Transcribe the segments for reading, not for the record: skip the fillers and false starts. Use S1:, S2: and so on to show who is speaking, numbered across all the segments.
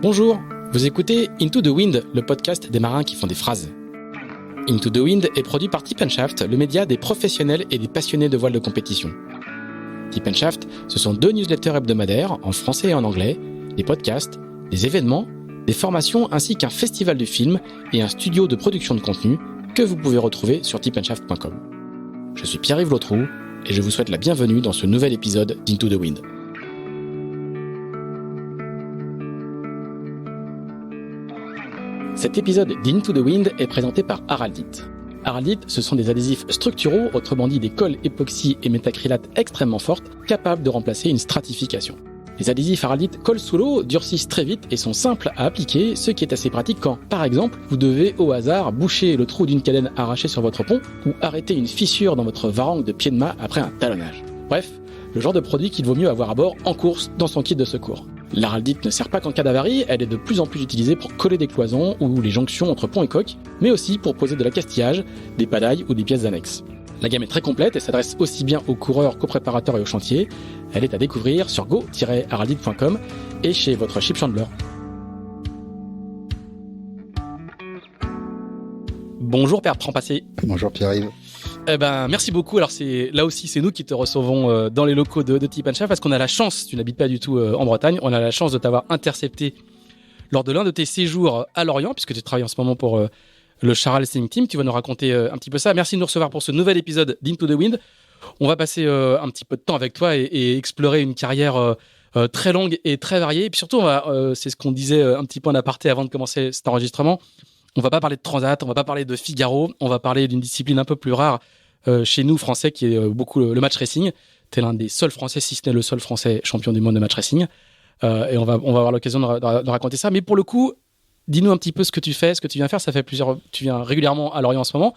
S1: Bonjour, vous écoutez Into the Wind, le podcast des marins qui font des phrases. Into the Wind est produit par Tip & Shaft, le média des professionnels et des passionnés de voile de compétition. Tip & Shaft, ce sont 2 newsletters hebdomadaires, en français et en anglais, des podcasts, des événements, des formations ainsi qu'un festival de films et un studio de production de contenu que vous pouvez retrouver sur tipandshaft.com. Je suis Pierre-Yves Lautroux et je vous souhaite la bienvenue dans ce nouvel épisode d'Into the Wind. Cet épisode d'Into the Wind est présenté par Araldite. Araldite, ce sont des adhésifs structuraux, autrement dit des colles époxy et métacrylates extrêmement fortes, capables de remplacer une stratification. Les adhésifs Araldite collent sous l'eau, durcissent très vite et sont simples à appliquer, ce qui est assez pratique quand, par exemple, vous devez au hasard boucher le trou d'une cadène arrachée sur votre pont ou arrêter une fissure dans votre varangue de pied de mât après un talonnage. Bref, le genre de produit qu'il vaut mieux avoir à bord en course dans son kit de secours. L'Araldite ne sert pas qu'en cas d'avarie, elle est de plus en plus utilisée pour coller des cloisons ou les jonctions entre pont et coque, mais aussi pour poser de l'accastillage, des padailles ou des pièces annexes. La gamme est très complète et s'adresse aussi bien aux coureurs qu'aux préparateurs et aux chantiers. Elle est à découvrir sur go-araldite.com et chez votre ship chandler. Bonjour Bertrand Passé.
S2: Bonjour Pierre-Yves.
S1: Merci beaucoup. Alors c'est nous qui te recevons dans les locaux de Tip & Shaft parce qu'on a la chance, tu n'habites pas du tout en Bretagne, on a la chance de t'avoir intercepté lors de l'un de tes séjours à Lorient, puisque tu travailles en ce moment pour le Charal Sailing Team. Tu vas nous raconter un petit peu ça. Merci de nous recevoir pour ce nouvel épisode d'Into the Wind. On va passer un petit peu de temps avec toi et explorer une carrière très longue et très variée. Et puis surtout, c'est ce qu'on disait un petit peu en aparté avant de commencer cet enregistrement. On va pas parler de Transat, on va pas parler de Figaro, on va parler d'une discipline un peu plus rare chez nous, Français, qui est beaucoup le match racing. Tu es l'un des seuls Français, si ce n'est le seul Français champion du monde de match racing. Et on va avoir l'occasion de raconter ça. Mais pour le coup, dis-nous un petit peu ce que tu fais, ce que tu viens faire. Tu viens régulièrement à Lorient en ce moment.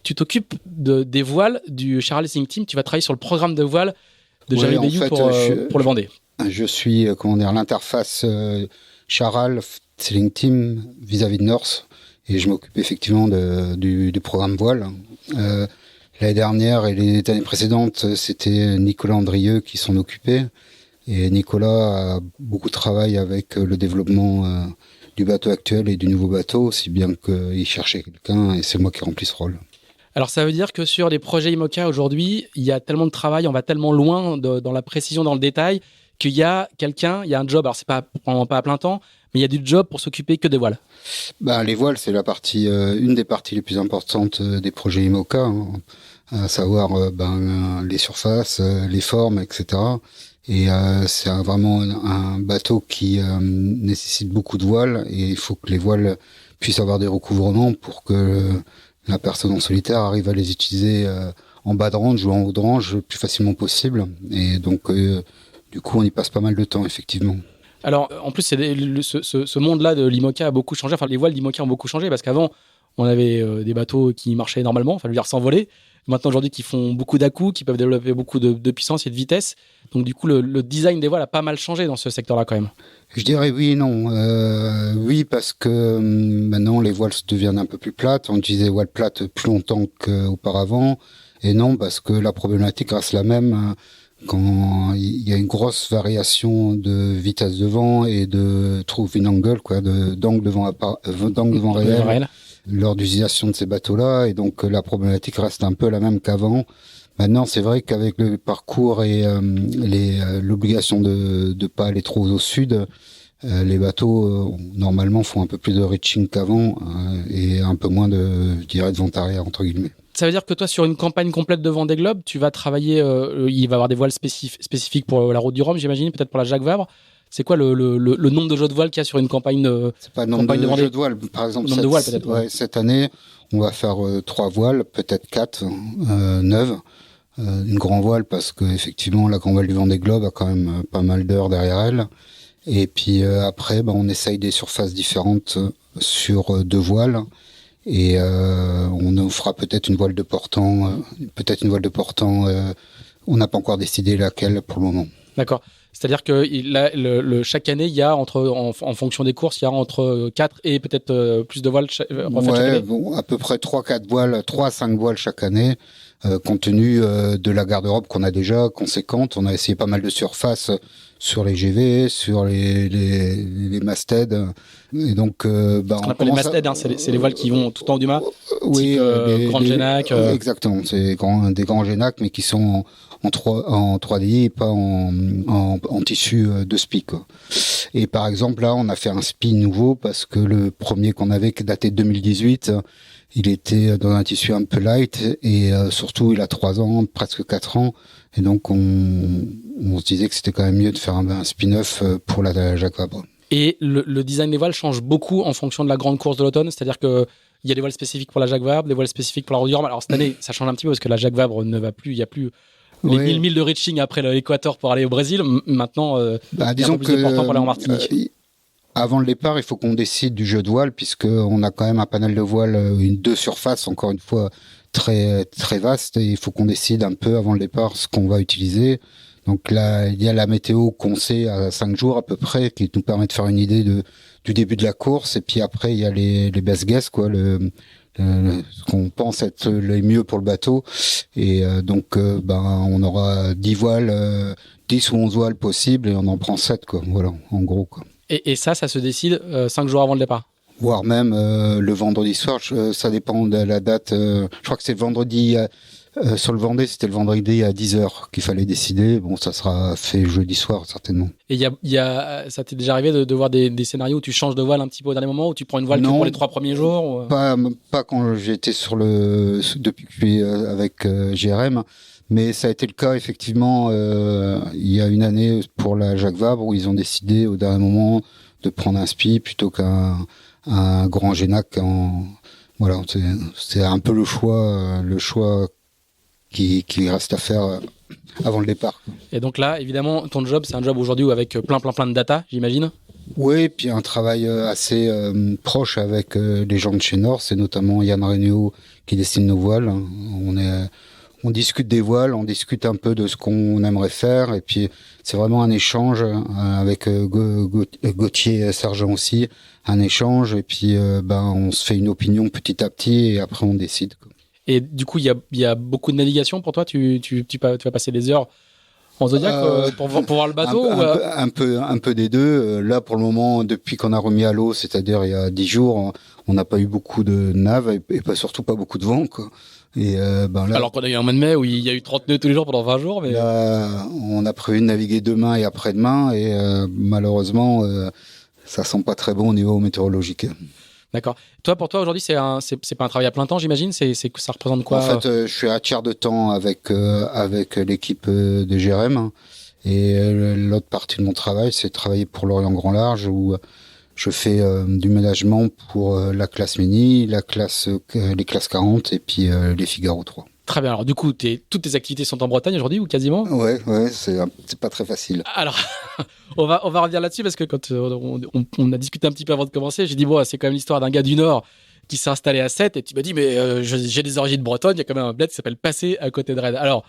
S1: Tu t'occupes des voiles du Charal Sailing Team. Tu vas travailler sur le programme de voiles de Jerry Bayou pour le Vendée.
S2: Je suis l'interface Charal Sailing Team vis-à-vis de Norse et je m'occupe effectivement du programme voile. L'année dernière et les années précédentes, c'était Nicolas Andrieux qui s'en occupait. Et Nicolas a beaucoup travaillé avec le développement du bateau actuel et du nouveau bateau, aussi bien qu'il cherchait quelqu'un et c'est moi qui remplis ce rôle.
S1: Alors ça veut dire que sur les projets IMOCA aujourd'hui, il y a tellement de travail, on va tellement loin dans la précision, dans le détail, qu'il y a un job, alors c'est probablement pas à plein temps, mais il y a du job pour s'occuper que des voiles.
S2: Les voiles, c'est une des parties les plus importantes des projets IMOCA, à savoir les surfaces, les formes, etc. Et c'est vraiment un bateau qui nécessite beaucoup de voiles et il faut que les voiles puissent avoir des recouvrements pour que la personne en solitaire arrive à les utiliser en bas de range ou en haut de range le plus facilement possible. Et donc, du coup, on y passe pas mal de temps, effectivement.
S1: Alors, en plus, ce monde-là de l'IMOCA a beaucoup changé. Enfin, les voiles d'IMOCA ont beaucoup changé parce qu'avant, on avait des bateaux qui marchaient normalement, enfin, je veux dire, sans voler. Maintenant, aujourd'hui, qui font beaucoup d'à-coups, qui peuvent développer beaucoup de puissance et de vitesse. Donc, du coup, le design des voiles a pas mal changé dans ce secteur-là, quand même.
S2: Je dirais oui et non. Oui, parce que maintenant, les voiles deviennent un peu plus plates. On utilise des voiles plates plus longtemps qu'auparavant. Et non, parce que la problématique reste la même. Quand il y a une grosse variation de vitesse de vent et de trouve angle, d'angle de vent réel. Lors d'utilisation de ces bateaux-là, et donc la problématique reste un peu la même qu'avant. Maintenant, c'est vrai qu'avec le parcours et l'obligation de pas aller trop au sud, les bateaux normalement font un peu plus de reaching qu'avant et un peu moins de vent arrière entre guillemets.
S1: Ça veut dire que toi, sur une campagne complète de Vendée Globe, tu vas travailler, il va y avoir des voiles spécifiques pour la route du Rhum, j'imagine, peut-être pour la Jacques Vabre. C'est quoi le nombre de jeux de voile qu'il y a sur une campagne de
S2: C'est pas le nombre de jeux de voile. Par exemple, cette année, on va faire 3 voiles, peut-être 4 neuves. Une grand voile parce que effectivement, la grand voile du Vendée Globe a quand même pas mal d'heures derrière elle. Et puis après, on essaye des surfaces différentes sur 2 voiles. Et on nous fera peut-être une voile de portant. On n'a pas encore décidé laquelle pour le moment.
S1: D'accord. C'est-à-dire que chaque année, il y a en fonction des courses, il y a entre 4 et peut-être plus de voiles chaque année.
S2: À peu près 3-4 voiles, 3 à 5 voiles chaque année. compte tenu de la garde-robe qu'on a déjà conséquente. On a essayé pas mal de surfaces sur les GV, sur les mastheads. Et donc,
S1: Ce qu'on appelle les mastheads, c'est les voiles qui vont tout en haut du mât.
S2: Oui,
S1: type, grande génac.
S2: Exactement, c'est des grands génacs, mais qui sont en 3D et pas en tissu de spi, quoi. Et par exemple, là, on a fait un spi nouveau parce que le premier qu'on avait, qui datait de 2018, il était dans un tissu un peu light et surtout, il a 3 ans, presque 4 ans. Et donc, on se disait que c'était quand même mieux de faire un spin-off pour la Jacques Vabre.
S1: Et le design des voiles change beaucoup en fonction de la grande course de l'automne, c'est-à-dire que il y a des voiles spécifiques pour la Jacques Vabre, des voiles spécifiques pour la Route du Rhum. Alors cette année, ça change un petit peu parce que la Jacques Vabre ne va plus, il y a plus les 1000 milles de reaching après l'équateur pour aller au Brésil. Maintenant,
S2: disons
S1: un peu plus important pour aller en Martinique.
S2: Avant le départ, il faut qu'on décide du jeu de voile, puisqu'on a quand même un panel de voiles, deux surfaces, encore une fois, très, très vaste, et il faut qu'on décide un peu avant le départ ce qu'on va utiliser. Donc là, il y a la météo qu'on sait à 5 jours à peu près, qui nous permet de faire une idée du début de la course, et puis après, il y a les best guess, quoi, ce qu'on pense être les mieux pour le bateau. Et donc, on aura 10 voiles, 10 ou 11 voiles possibles, et on en prend 7, quoi. Voilà, en gros, quoi.
S1: Et ça se décide 5 jours avant le départ.
S2: Voire même le vendredi soir, ça dépend de la date. Je crois que c'est le vendredi, sur le Vendée, c'était le vendredi à 10h qu'il fallait décider. Bon, ça sera fait jeudi soir, certainement.
S1: Et ça t'est déjà arrivé de voir des scénarios où tu changes de voile un petit peu au dernier moment, où tu prends une voile que pour les 3 premiers jours
S2: pas quand j'étais depuis que je suis avec GRM. Mais ça a été le cas, effectivement, il y a une année pour la Jacques Vabre où ils ont décidé au dernier moment de prendre un spi plutôt qu'un grand génac. Voilà, c'est un peu le choix qui reste à faire avant le départ.
S1: Et donc là, évidemment, ton job, c'est un job aujourd'hui avec plein de data, j'imagine.
S2: Oui, puis un travail assez proche avec les gens de chez Nord, c'est notamment Yann Regnault qui dessine nos voiles. On discute des voiles, on discute un peu de ce qu'on aimerait faire, et puis c'est vraiment un échange avec Gauthier Sergent aussi, un échange, et puis on se fait une opinion petit à petit, et après on décide, quoi.
S1: Et du coup, il y a beaucoup de navigation pour toi. Tu vas passer des heures en Zodiac pour voir le bateau
S2: un peu des deux. Là, pour le moment, depuis qu'on a remis à l'eau, c'est-à-dire il y a 10 jours, on n'a pas eu beaucoup de naves et surtout pas beaucoup de vent, quoi. Et là,
S1: alors qu'on a eu un mois de mai où il y a eu 30 nœuds tous les jours pendant 20 jours. Mais
S2: là, on a prévu de naviguer demain et après-demain, et malheureusement, ça sent pas très bon au niveau météorologique.
S1: D'accord. Pour toi aujourd'hui, c'est pas un travail à plein temps, j'imagine. Ça représente quoi?
S2: En fait, je suis à tiers de temps avec l'équipe de GRM, et l'autre partie de mon travail, c'est de travailler pour l'Orient Grand Large, où je fais du management pour la classe mini, les classes 40 et puis les Figaro 3.
S1: Très bien. Alors du coup, toutes tes activités sont en Bretagne aujourd'hui ou quasiment?
S2: Ouais, c'est pas très facile.
S1: Alors, on va revenir là-dessus parce que quand on a discuté un petit peu avant de commencer, j'ai dit bon, c'est quand même l'histoire d'un gars du Nord qui s'est installé à Sète, et tu m'as dit mais j'ai des origines bretonnes, il y a quand même un bled qui s'appelle Passé à côté de Rennes. Alors,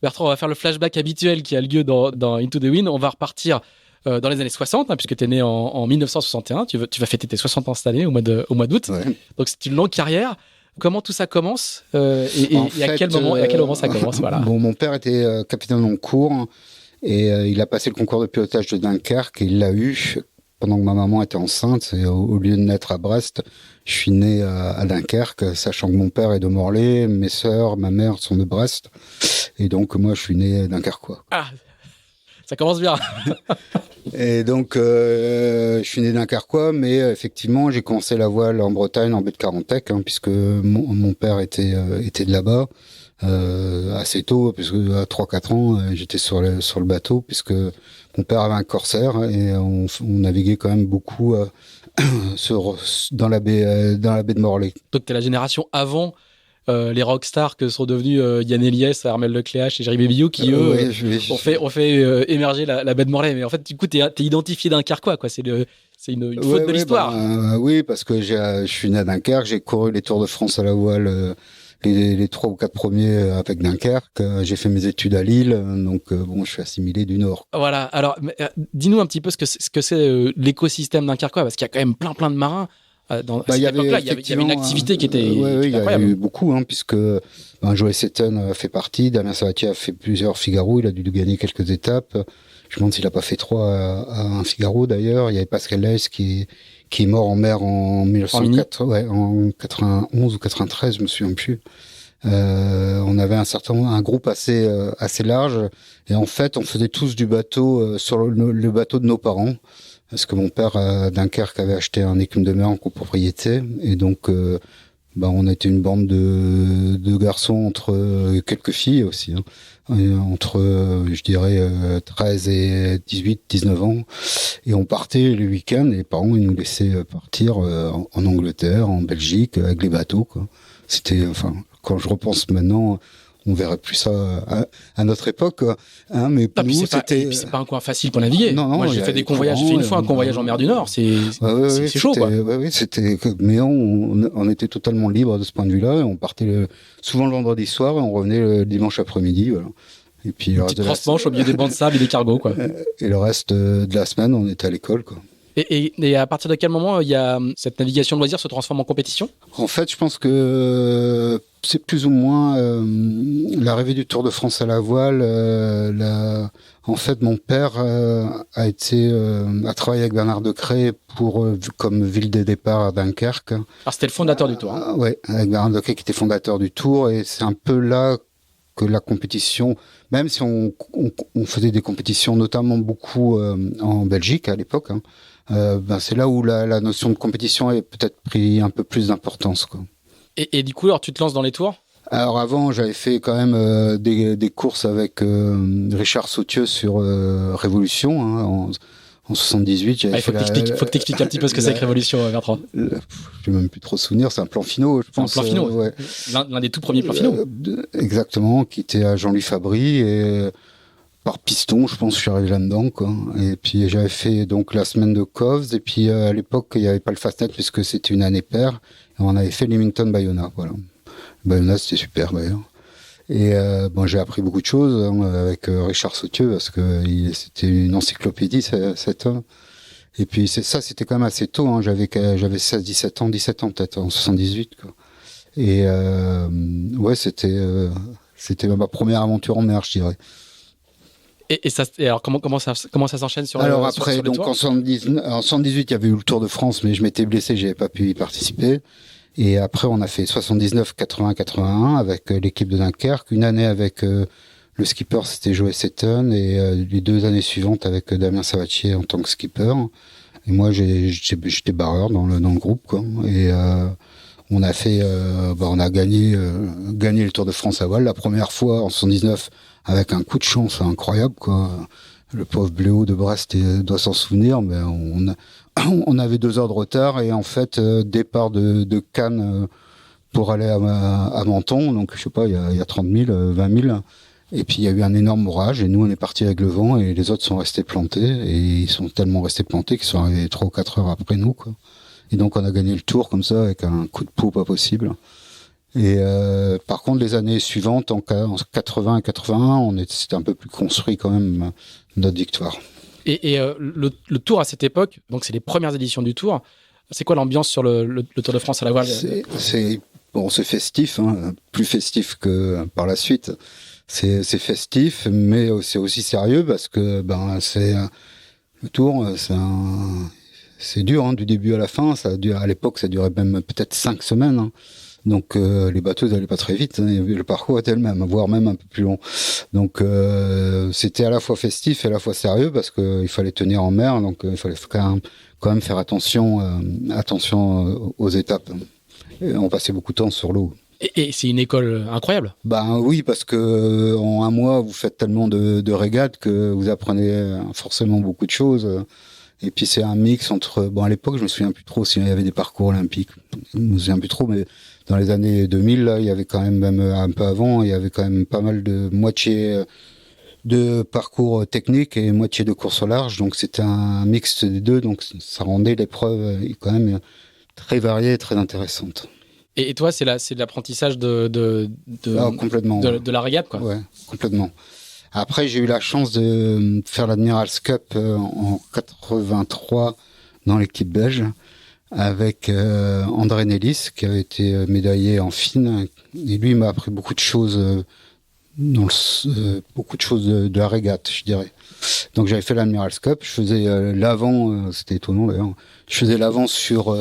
S1: Bertrand, on va faire le flashback habituel qui a lieu dans Into the Wind. On va repartir dans les années 60, puisque tu es né en 1961. Tu vas fêter tes 60 ans cette année au mois d'août.
S2: Ouais.
S1: Donc c'est une longue carrière. Comment tout ça commence et à quel moment ça commence, voilà.
S2: Bon, mon père était capitaine de concours, et il a passé le concours de pilotage de Dunkerque, et il l'a eu pendant que ma maman était enceinte. Et au lieu de naître à Brest, je suis né à Dunkerque, sachant que mon père est de Morlaix, mes sœurs, ma mère sont de Brest, et donc moi je suis né dunkerquois.
S1: Ah, ça commence bien.
S2: Et donc, je suis né dunkerquois, mais effectivement, j'ai commencé la voile en Bretagne, en baie de Carantec, puisque mon père était de là-bas assez tôt, puisque à 3-4 ans, j'étais sur le bateau, puisque mon père avait un corsaire, et on naviguait quand même beaucoup dans la baie de Morlaix.
S1: Donc, tu es la génération avant les rockstars que sont devenus Yann Eliès, Armel Lecléache et Jerry Bébillot, qui eux ont fait émerger la baie de Morlaix. Mais en fait, du coup, t'es identifié Dunkerquois, quoi. C'est une faute de l'histoire.
S2: Oui, parce que je suis né à Dunkerque, j'ai couru les Tours de France à la voile, les 3 ou 4 premiers avec Dunkerque. J'ai fait mes études à Lille, donc je suis assimilé du Nord.
S1: Voilà. Alors, dis-nous un petit peu ce que c'est l'écosystème dunkerquois, parce qu'il y a quand même plein de marins. À cette époque-là, il y avait une activité qui était
S2: incroyable. Il y a eu beaucoup, puisque Joey Seton fait partie, Damien Sabatier a fait plusieurs Figaro, il a dû gagner quelques étapes. Je me demande s'il a pas fait 3 à un Figaro d'ailleurs. Il y avait Pascal Leys qui est mort en mer en 1991 ou 93, je me souviens plus. On avait un groupe assez large, et en fait on faisait tous du bateau sur le bateau de nos parents, parce que mon père à Dunkerque avait acheté un écume de mer en copropriété, et donc on était une bande de garçons entre quelques filles aussi, entre je dirais 13 et 18, 19 ans, et on partait les week-ends, et les parents ils nous laissaient partir en Angleterre, en Belgique avec les bateaux, quoi. C'était, quand je repense maintenant, on verrait plus ça à notre époque,
S1: mais pour nous, c'était. C'est pas un coin facile pour naviguer. Non, moi, j'ai fait des convoyages. J'ai fait une fois un convoyage en mer du Nord. C'est chaud, quoi.
S2: Oui, c'était. Mais on était totalement libre de ce point de vue-là. On partait souvent le vendredi soir et on revenait le dimanche après-midi. Voilà. Et puis
S1: une petite transmanche au milieu des bancs de sable et des cargos, quoi.
S2: Et le reste de la semaine, on était à l'école, quoi.
S1: Et à partir de quel moment cette navigation de loisirs se transforme en compétition ?
S2: En fait, je pense que c'est plus ou moins l'arrivée du Tour de France à la voile. En fait, mon père a travaillé avec Bernard Decré comme ville de départ à Dunkerque.
S1: Alors c'était le fondateur du Tour.
S2: Oui, avec Bernard Decré qui était fondateur du Tour, et c'est un peu là que la compétition, même si on faisait des compétitions, notamment beaucoup en Belgique à l'époque, c'est là où la notion de compétition est peut-être pris un peu plus d'importance, quoi.
S1: Et du coup, alors tu te lances dans les tours ?
S2: Alors avant, j'avais fait quand même des courses avec Richard Sautieux sur Révolution, en 78.
S1: Il faut que t'expliques un petit peu ce que c'est que Révolution, Bertrand.
S2: Je n'ai même plus trop souvenir, c'est un plan finaux, je pense.
S1: Un plan finaux,
S2: ouais.
S1: L'un des tout premiers plans finaux.
S2: Exactement, qui était à Jean-Louis Fabry, et par piston, je pense que je suis arrivé là-dedans, quoi. Et puis j'avais fait donc la semaine de Covs, et puis à l'époque il n'y avait pas le Fastnet puisque c'était une année paire, et on avait fait Leamington-Bayona, voilà. Bayona, c'était super d'ailleurs. Et j'ai appris beaucoup de choses avec Richard Sautieux, parce que c'était une encyclopédie, cet homme. Et puis c'était quand même assez tôt, j'avais 17 ans peut-être, en 78, quoi. Et c'était ma première aventure en mer, je dirais.
S1: Et alors comment ça s'enchaîne sur
S2: Alors après, sur donc en 78, il y avait eu le Tour de France, mais je m'étais blessé, j'avais pas pu y participer. Et après, on a fait 79, 80, 81 avec l'équipe de Dunkerque, une année avec le skipper, c'était Joey Seton, et les 2 années suivantes avec Damien Sabatier en tant que skipper. Et moi, j'étais barreur dans le groupe, quoi. Et on a fait, on a gagné le Tour de France à voile la première fois en 79 avec un coup de chance incroyable, quoi. Le pauvre Bléau de Brest doit s'en souvenir, mais on avait 2 heures de retard, et en fait départ de Cannes pour aller à Menton, donc je sais pas, il y a 30 000, 20 000, et puis il y a eu un énorme orage, et nous on est partis avec le vent, et les autres sont restés plantés, et ils sont tellement restés plantés qu'ils sont arrivés 3 ou 4 heures après nous, quoi. Et donc on a gagné le Tour comme ça avec un coup de peau pas possible. Et par contre, les années suivantes, en 80 et 81, c'était un peu plus construit quand même, notre victoire.
S1: Et le Tour à cette époque, donc c'est les premières éditions du Tour. C'est quoi l'ambiance sur le Tour de France à la voile ?
S2: C'est festif, plus festif que par la suite. C'est festif, mais c'est aussi sérieux, parce que le Tour, c'est dur, du début à la fin. À l'époque, ça durait même peut-être 5 semaines. Donc les bateaux n'allaient pas très vite, le parcours était le même, voire même un peu plus long. Donc c'était à la fois festif et à la fois sérieux, parce qu'il fallait tenir en mer, donc il fallait quand même faire attention aux étapes. Et on passait beaucoup de temps sur l'eau.
S1: Et c'est une école incroyable.
S2: Oui, parce que en un mois vous faites tellement de régates que vous apprenez forcément beaucoup de choses. Et puis c'est un mix entre, à l'époque je me souviens plus trop s'il y avait des parcours olympiques, je me souviens plus trop, mais dans les années 2000, là, il y avait quand même un peu avant, il y avait quand même pas mal de moitié de parcours techniques et moitié de course au large, donc c'était un mix des deux, donc ça rendait l'épreuve quand même très variée et très intéressante.
S1: Et toi, c'est de l'apprentissage
S2: complètement,
S1: de la régate, quoi.
S2: Ouais, complètement. Après, j'ai eu la chance de faire l'Admiral's Cup en 83 dans l'équipe belge, avec André Nélis, qui avait été médaillé en FIN. Et lui, il m'a appris beaucoup de choses, beaucoup de choses de la régate, je dirais. Donc j'avais fait l'Admiral's Cup, je faisais l'avant, c'était étonnant d'ailleurs, je faisais l'avant sur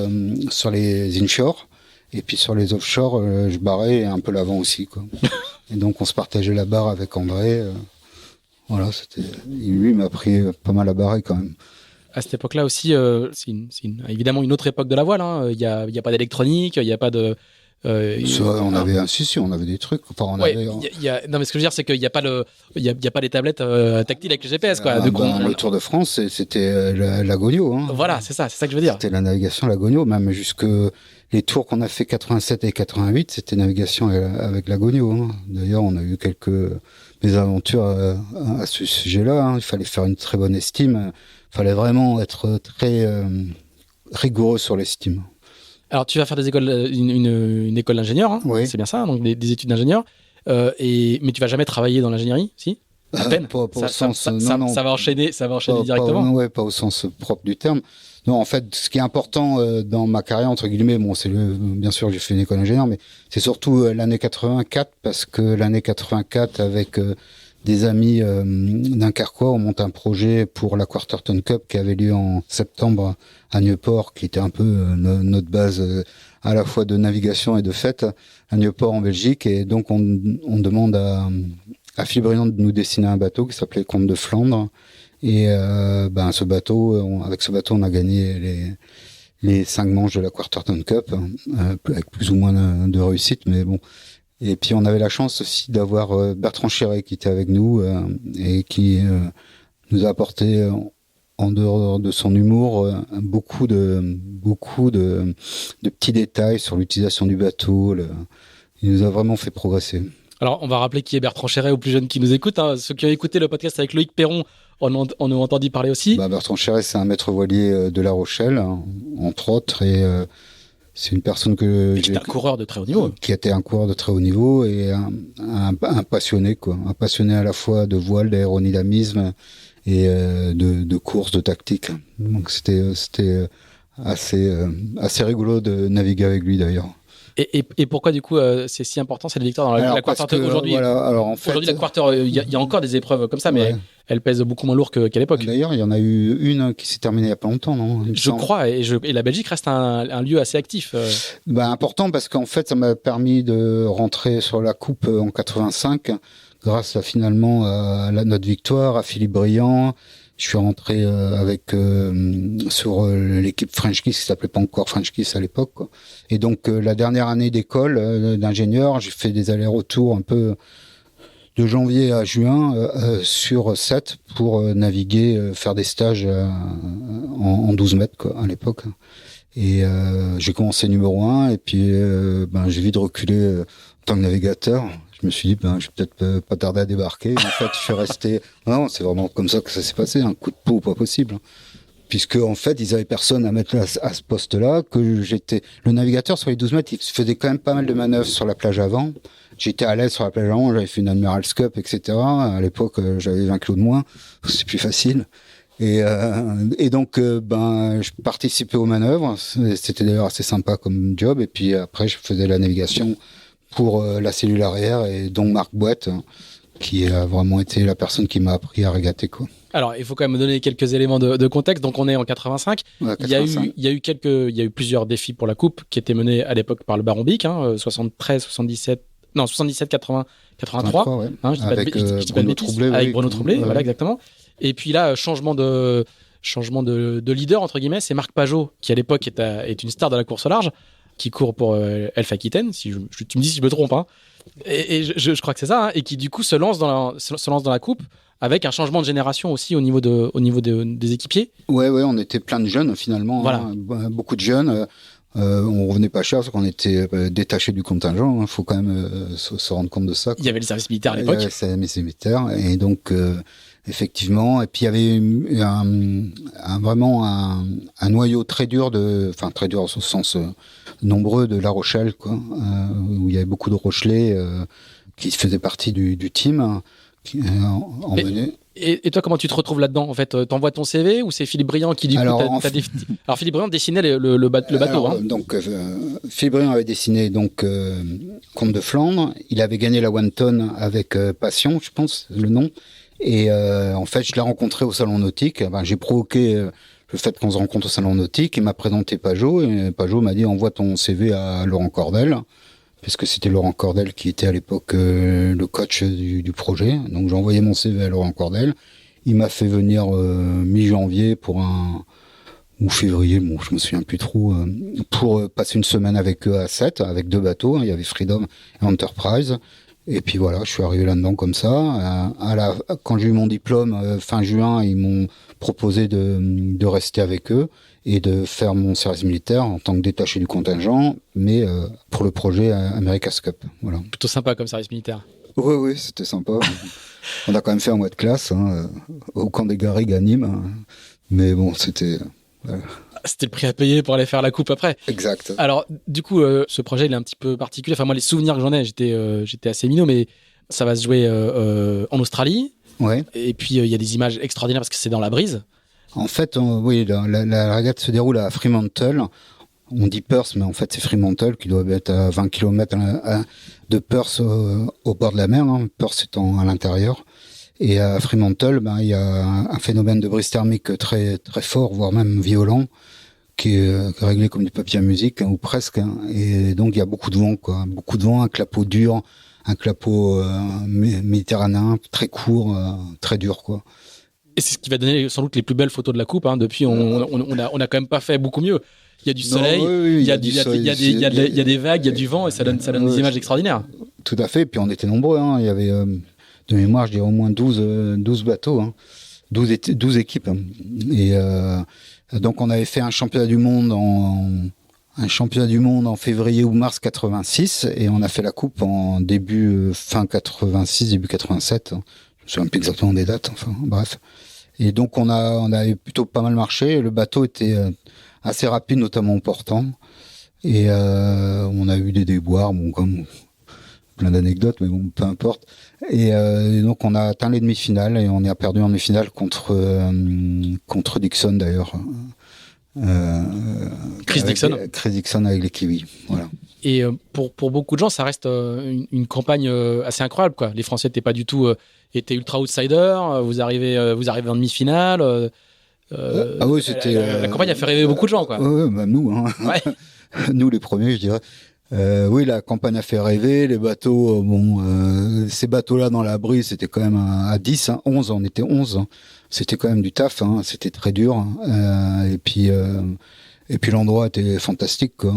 S2: les inshore, et puis sur les offshore, je barrais un peu l'avant aussi, quoi. Et donc on se partageait la barre avec André. Voilà, lui m'a appris pas mal à barrer quand même.
S1: À cette époque-là aussi, c'est évidemment une autre époque de la voile. Hein. Il y a pas d'électronique, il n'y a pas de.
S2: On avait on avait des trucs. Enfin,
S1: non, mais ce que je veux dire, c'est qu'il n'y a pas les tablettes tactiles avec le GPS, quoi.
S2: Le Tour de France, c'était la Gogno. Hein.
S1: Voilà, c'est ça que je veux dire.
S2: C'était la navigation à la Gogno, même jusque les tours qu'on a fait 87 et 88, c'était navigation avec la Gogno. Hein. D'ailleurs, on a eu quelques mésaventures à ce sujet-là. Hein. Il fallait faire une très bonne estime. Il fallait vraiment être très rigoureux sur l'estime.
S1: Alors, tu vas faire des écoles, une école d'ingénieur, hein,
S2: oui.
S1: C'est bien ça, donc des études d'ingénieur. Mais tu vas jamais travailler dans l'ingénierie, si? À peine.
S2: Pas au sens.
S1: Ça va enchaîner directement.
S2: Pas au sens propre du terme. Non, en fait, ce qui est important dans ma carrière entre guillemets, bon, bien sûr, j'ai fait une école d'ingénieur, mais c'est surtout l'année 84 parce que l'année 84 avec des amis d'un Carquois, on monte un projet pour la Quarterton Cup qui avait lieu en septembre à Nieuport, qui était un peu notre base à la fois de navigation et de fête à Nieuport en Belgique. Et donc on demande à Philippe Briand de nous dessiner un bateau qui s'appelait Comte de Flandre. Et avec ce bateau, on a gagné les 5 manches de la Quarterton Cup avec plus ou moins de réussite, mais bon. Et puis on avait la chance aussi d'avoir Bertrand Chéret qui était avec nous et qui nous a apporté en dehors de son humour beaucoup de petits détails sur l'utilisation du bateau. Il nous a vraiment fait progresser.
S1: Alors on va rappeler qui est Bertrand Chéret aux plus jeunes qui nous écoutent. Hein. Ceux qui ont écouté le podcast avec Loïc Perron en ont entendu parler aussi.
S2: Bertrand Chéret, c'est un maître voilier de La Rochelle, entre autres, et c'est une personne qui
S1: était un coureur de très haut niveau.
S2: Qui était un coureur de très haut niveau et un passionné, quoi. Un passionné à la fois de voile, d'aérodynamisme et de course, de tactique. Donc c'était assez rigolo de naviguer avec lui d'ailleurs.
S1: Et pourquoi du coup c'est si important cette victoire dans la quarter aujourd'hui? Aujourd'hui la quarter, il y a encore des épreuves comme ça, mais elle pèse beaucoup moins lourd qu'à l'époque.
S2: D'ailleurs, il y en a eu une qui s'est terminée il y a pas longtemps, non?
S1: Je crois, et la Belgique reste un lieu assez actif.
S2: Important parce qu'en fait, ça m'a permis de rentrer sur la coupe en 85, grâce finalement à notre victoire, à Philippe Briand. Je suis rentré sur l'équipe French Kiss, qui s'appelait pas encore French Kiss à l'époque, quoi. Et donc la dernière année d'école d'ingénieur, j'ai fait des allers-retours un peu de janvier à juin sur 7 pour naviguer, faire des stages en 12 mètres, quoi, à l'époque. Et j'ai commencé numéro 1 et puis j'ai vite reculé en tant que navigateur. Je me suis dit, je vais peut-être pas tarder à débarquer. En fait, je suis resté. Non, c'est vraiment comme ça que ça s'est passé. Un coup de peau, pas possible. Puisque, en fait, ils avaient personne à mettre à ce poste-là, que j'étais le navigateur sur les 12 mètres. Il faisait quand même pas mal de manœuvres sur la plage avant. J'étais à l'aise sur la plage avant. J'avais fait une Admiral's Cup, etc. À l'époque, j'avais 20 kilos de moins. C'est plus facile. Et donc, je participais aux manœuvres. C'était d'ailleurs assez sympa comme job. Et puis après, je faisais la navigation pour la cellule arrière, et donc Marc Boite, qui a vraiment été la personne qui m'a appris à régater, quoi.
S1: Alors, il faut quand même donner quelques éléments de contexte. Donc, on est en 85.
S2: Ouais,
S1: 85. Il y a eu plusieurs défis pour la coupe qui étaient menés à l'époque par le Baron Bic, 73, 77, 80, 83.
S2: Ouais.
S1: Avec Bruno Troublé. Avec Bruno Troublé, voilà, exactement. Et puis là, changement de leader, entre guillemets, c'est Marc Pajot, qui à l'époque est une star de la course au large, qui court pour Elf Aquitaine, tu me dis si je me trompe, hein. Et je crois que c'est ça, hein, et qui du coup se lance dans la coupe avec un changement de génération aussi au niveau des équipiers.
S2: Ouais, on était plein de jeunes finalement,
S1: voilà.
S2: Hein, beaucoup de jeunes. On revenait pas cher parce qu'on était détachés du contingent. Faut quand même se rendre compte de ça, quoi.
S1: Il y avait le service militaire à l'époque.
S2: Il y avait le service militaire, et donc effectivement. Et puis il y avait vraiment un noyau très dur très dur au sens nombreux de La Rochelle, quoi, où il y avait beaucoup de Rochelais qui faisaient partie du team, emmené.
S1: Et toi, comment tu te retrouves là-dedans? En fait, t'envoies ton CV ou c'est Philippe Briand qui, du coup, Alors, Philippe Briand dessinait le bateau.
S2: Alors, hein. Donc, Philippe Briand avait dessiné Comte de Flandre. Il avait gagné la One Ton avec Passion, je pense, le nom. Et en fait, je l'ai rencontré au Salon Nautique. J'ai provoqué le fait qu'on se rencontre au Salon Nautique. Il m'a présenté Pajot. Et Pajot m'a dit, envoie ton CV à Laurent Cordel. Puisque c'était Laurent Cordel qui était à l'époque le coach du projet. Donc j'ai envoyé mon CV à Laurent Cordel. Il m'a fait venir mi-janvier ou février, bon je me souviens plus trop, pour passer une semaine avec eux à 7, avec 2 bateaux. Il y avait Freedom et Enterprise. Et puis voilà, je suis arrivé là-dedans comme ça. Quand j'ai eu mon diplôme fin juin, ils m'ont proposé de rester avec eux et de faire mon service militaire en tant que détaché du contingent, mais pour le projet America's Cup. Voilà.
S1: Plutôt sympa comme service militaire.
S2: Oui, c'était sympa. On a quand même fait un mois de classe au camp des Garrigues à Nîmes. Mais bon, c'était...
S1: C'était le prix à payer pour aller faire la coupe après.
S2: Exact.
S1: Alors, du coup, ce projet, il est un petit peu particulier. Enfin, moi, les souvenirs que j'en ai, j'étais assez minot, mais ça va se jouer en Australie.
S2: Ouais.
S1: Et puis, il y a des images extraordinaires parce que c'est dans la brise.
S2: En fait, oui, la régate se déroule à Fremantle. On dit Perth, mais en fait, c'est Fremantle qui doit être à 20 km de Perth au bord de la mer. Perth étant à l'intérieur. Et à Fremantle, il y a un phénomène de brise thermique très, très fort, voire même violent, qui est réglé comme du papier à musique, ou presque. Et donc, il y a beaucoup de vent, quoi. Beaucoup de vent, un clapot dur, un clapot méditerranéen, très court, très dur, quoi.
S1: Et c'est ce qui va donner sans doute les plus belles photos de la coupe. Depuis, on a quand même pas fait beaucoup mieux. Il y a du soleil, il y a des vagues, il y a du vent, et ça donne des images extraordinaires.
S2: Tout à fait. Puis on était nombreux. Il y avait, de mémoire, je dirais au moins 12 bateaux, 12 équipes. Et donc on avait fait un championnat du monde en février ou mars 86, et on a fait la coupe en fin 86, début 87. Je me souviens plus exactement des dates. Enfin, bref. Et donc on avait plutôt pas mal marché. Le bateau était assez rapide, notamment en portant. Et on a eu des déboires, comme plein d'anecdotes, mais bon, peu importe. Et donc on a atteint les demi-finales et on a perdu en demi-finale contre Dixon d'ailleurs.
S1: Chris
S2: Dixon avec les Kiwis. Voilà.
S1: Et pour beaucoup de gens, ça reste une campagne assez incroyable, quoi. Les Français n'étaient pas du tout étaient ultra outsiders. Vous arrivez en demi-finale.
S2: Oui, c'était
S1: la campagne a fait rêver beaucoup de gens, quoi.
S2: Même nous. Ouais. Nous les premiers, je dirais. Oui, la campagne a fait rêver. Les bateaux, ces bateaux-là dans la brise, c'était quand même à 10, 11. On était 11. C'était quand même du taf. C'était très dur. Et puis l'endroit était fantastique, quoi.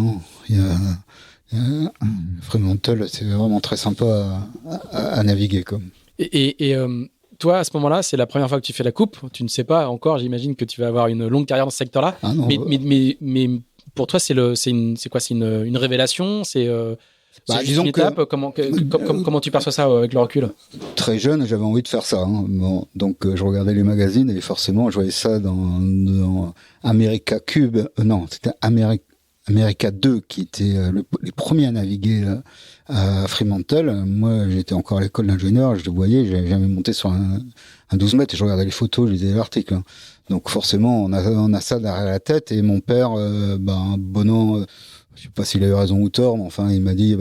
S2: Fremantle, c'est vraiment très sympa à naviguer, quoi.
S1: Et toi, à ce moment-là, c'est la première fois que tu fais la coupe. Tu ne sais pas encore. J'imagine que tu vas avoir une longue carrière dans ce secteur-là.
S2: Ah non,
S1: mais pour toi, c'est quoi? C'est une révélation? C'est une étape? Comment tu perçois ça avec le recul?
S2: Très jeune, j'avais envie de faire ça. Donc, je regardais les magazines et forcément, je voyais ça dans America Cube. Non, c'était America 2 qui était les premiers à naviguer à Fremantle. Moi, j'étais encore à l'école d'ingénieur, je le voyais, j'avais jamais monté sur un 12 mètres et je regardais les photos, je lisais l'article. Donc forcément, on a ça derrière la tête. Et mon père, Bonan, je sais pas s'il a eu raison ou tort, mais enfin, il m'a dit,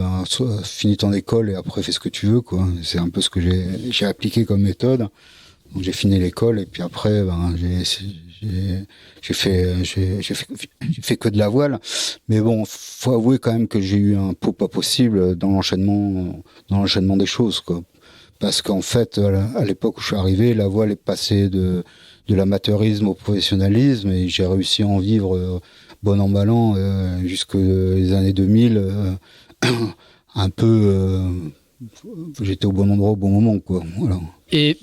S2: finis ton école et après fais ce que tu veux, quoi. C'est un peu ce que j'ai appliqué comme méthode. Donc j'ai fini l'école et puis après, j'ai fait que de la voile. Mais bon, faut avouer quand même que j'ai eu un pot pas possible dans l'enchaînement des choses, quoi. Parce qu'en fait, à l'époque où je suis arrivé, la voile est passée de l'amateurisme au professionnalisme et j'ai réussi à en vivre bon an mal an jusque les années 2000 un peu j'étais au bon endroit au bon moment, quoi. Voilà.
S1: Et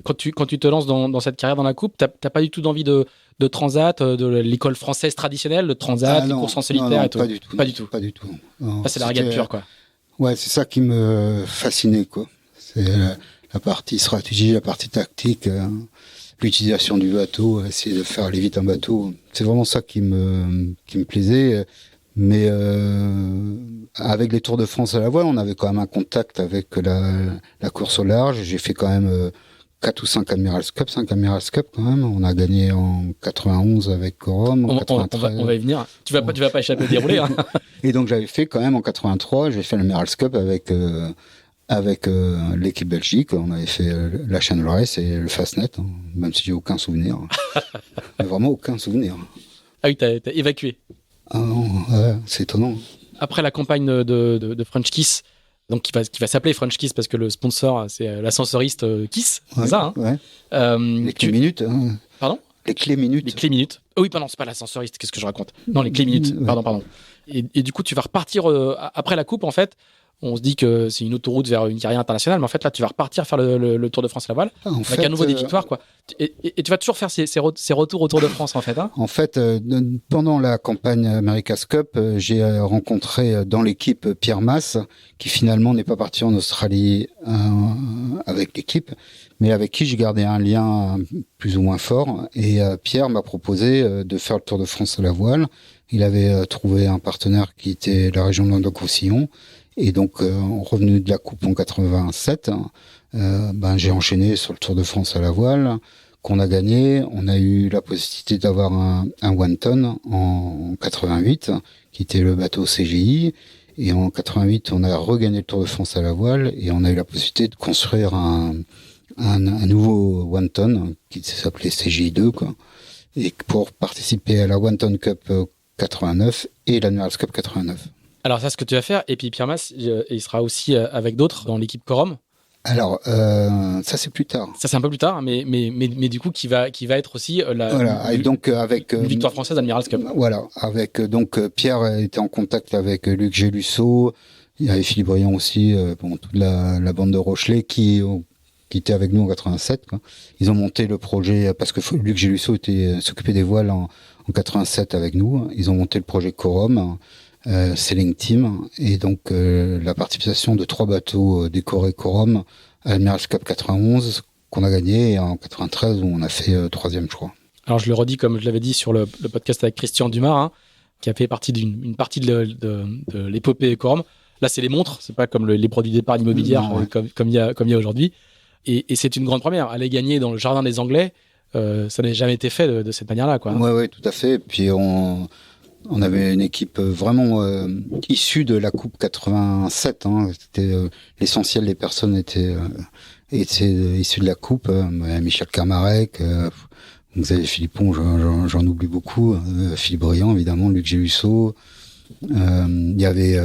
S1: quand tu te lances dans cette carrière dans la coupe, t'as pas du tout d'envie de transat, de l'école française traditionnelle, de transat, les courses en solitaire et tout? Pas du tout.
S2: Non,
S1: c'est la régate pure, quoi.
S2: Ouais, c'est ça qui me fascinait, quoi. C'est la partie stratégie, la partie tactique, l'utilisation du bateau, essayer de faire aller vite un bateau. C'est vraiment ça qui me plaisait. Mais avec les Tours de France à la voile, on avait quand même un contact avec la course au large. J'ai fait quand même 4 ou 5 Admirals Cup, 5 Admirals Cup quand même. On a gagné en 91 avec Corum, en 93.
S1: On va y venir. Tu vas pas échapper au déroulé. Hein.
S2: Et donc j'avais fait quand même en 83, j'ai fait l'Admirals Cup avec l'équipe Belgique. On avait fait la Channel Race et le Fastnet, hein, même si j'ai aucun souvenir. Vraiment aucun souvenir.
S1: Ah oui, t'as évacué.
S2: Ah non, ouais, c'est étonnant.
S1: Après la campagne de French Kiss, donc qui va s'appeler French Kiss parce que le sponsor c'est l'ascensoriste Kiss,
S2: Ouais,
S1: c'est ça. Hein
S2: ouais. Les clés minutes. Hein.
S1: Pardon.
S2: Les clés minutes.
S1: Les clés minutes. Oh oui, pardon, c'est pas l'ascensoriste. Qu'est-ce que je raconte? Non, les clés minutes. Ouais. Pardon. Et du coup, tu vas repartir après la coupe en fait. On se dit que c'est une autoroute vers une carrière internationale, mais en fait là, tu vas repartir faire le Tour de France à la voile avec à nouveau des victoires, quoi. Et tu vas toujours faire ces retours au Tour de France, en fait. Hein.
S2: En fait, pendant la campagne America's Cup, j'ai rencontré dans l'équipe Pierre Mas, qui finalement n'est pas parti en Australie avec l'équipe, mais avec qui j'ai gardé un lien plus ou moins fort. Et Pierre m'a proposé de faire le Tour de France à la voile. Il avait trouvé un partenaire qui était la région de Languedoc-Roussillon. Et donc, revenu de la coupe en 87, j'ai enchaîné sur le Tour de France à la voile, qu'on a gagné. On a eu la possibilité d'avoir un one ton en 88, qui était le bateau CGI. Et en 88, on a regagné le Tour de France à la voile et on a eu la possibilité de construire un nouveau one ton qui s'appelait CGI2, quoi. Et pour participer à la One Ton Cup 89 et l'Admirals Cup 89.
S1: Alors, ça, ce que tu vas faire. Et puis, Pierre Mas, il sera aussi avec d'autres dans l'équipe Corum.
S2: Alors, ça, c'est plus tard.
S1: Ça, c'est un peu plus tard, mais du coup, qui va être aussi
S2: avec
S1: une victoire française d'Admirals Cup.
S2: Voilà. Avec, Pierre était en contact avec Luc Gélusso. Il y avait Philippe Briand aussi, toute la bande de Rochelet qui était avec nous en 87, quoi. Ils ont monté le projet, parce que Luc Gélusso s'occupait des voiles en 87 avec nous. Ils ont monté le projet Corum. Sailing Team, et donc la participation de 3 bateaux décorés Corum à l'Admirals Cup 91 qu'on a gagné, et en 93 où on a fait 3e, je crois.
S1: Alors je le redis comme je l'avais dit sur le podcast avec Christian Dumas, hein, qui a fait partie d'une partie de l'épopée Corum. Là c'est les montres, c'est pas comme les produits d'épargne immobilière comme il y a aujourd'hui. Et c'est une grande première. Aller gagner dans le jardin des Anglais, ça n'a jamais été fait de cette manière-là, quoi.
S2: Ouais, tout à fait. Puis on avait une équipe vraiment issue de la Coupe 87. Hein. C'était l'essentiel des personnes étaient issues de la Coupe. Michel Carmarek, Xavier Philippon, j'en oublie beaucoup. Philippe Briand, évidemment, Luc Gélusso. Il y avait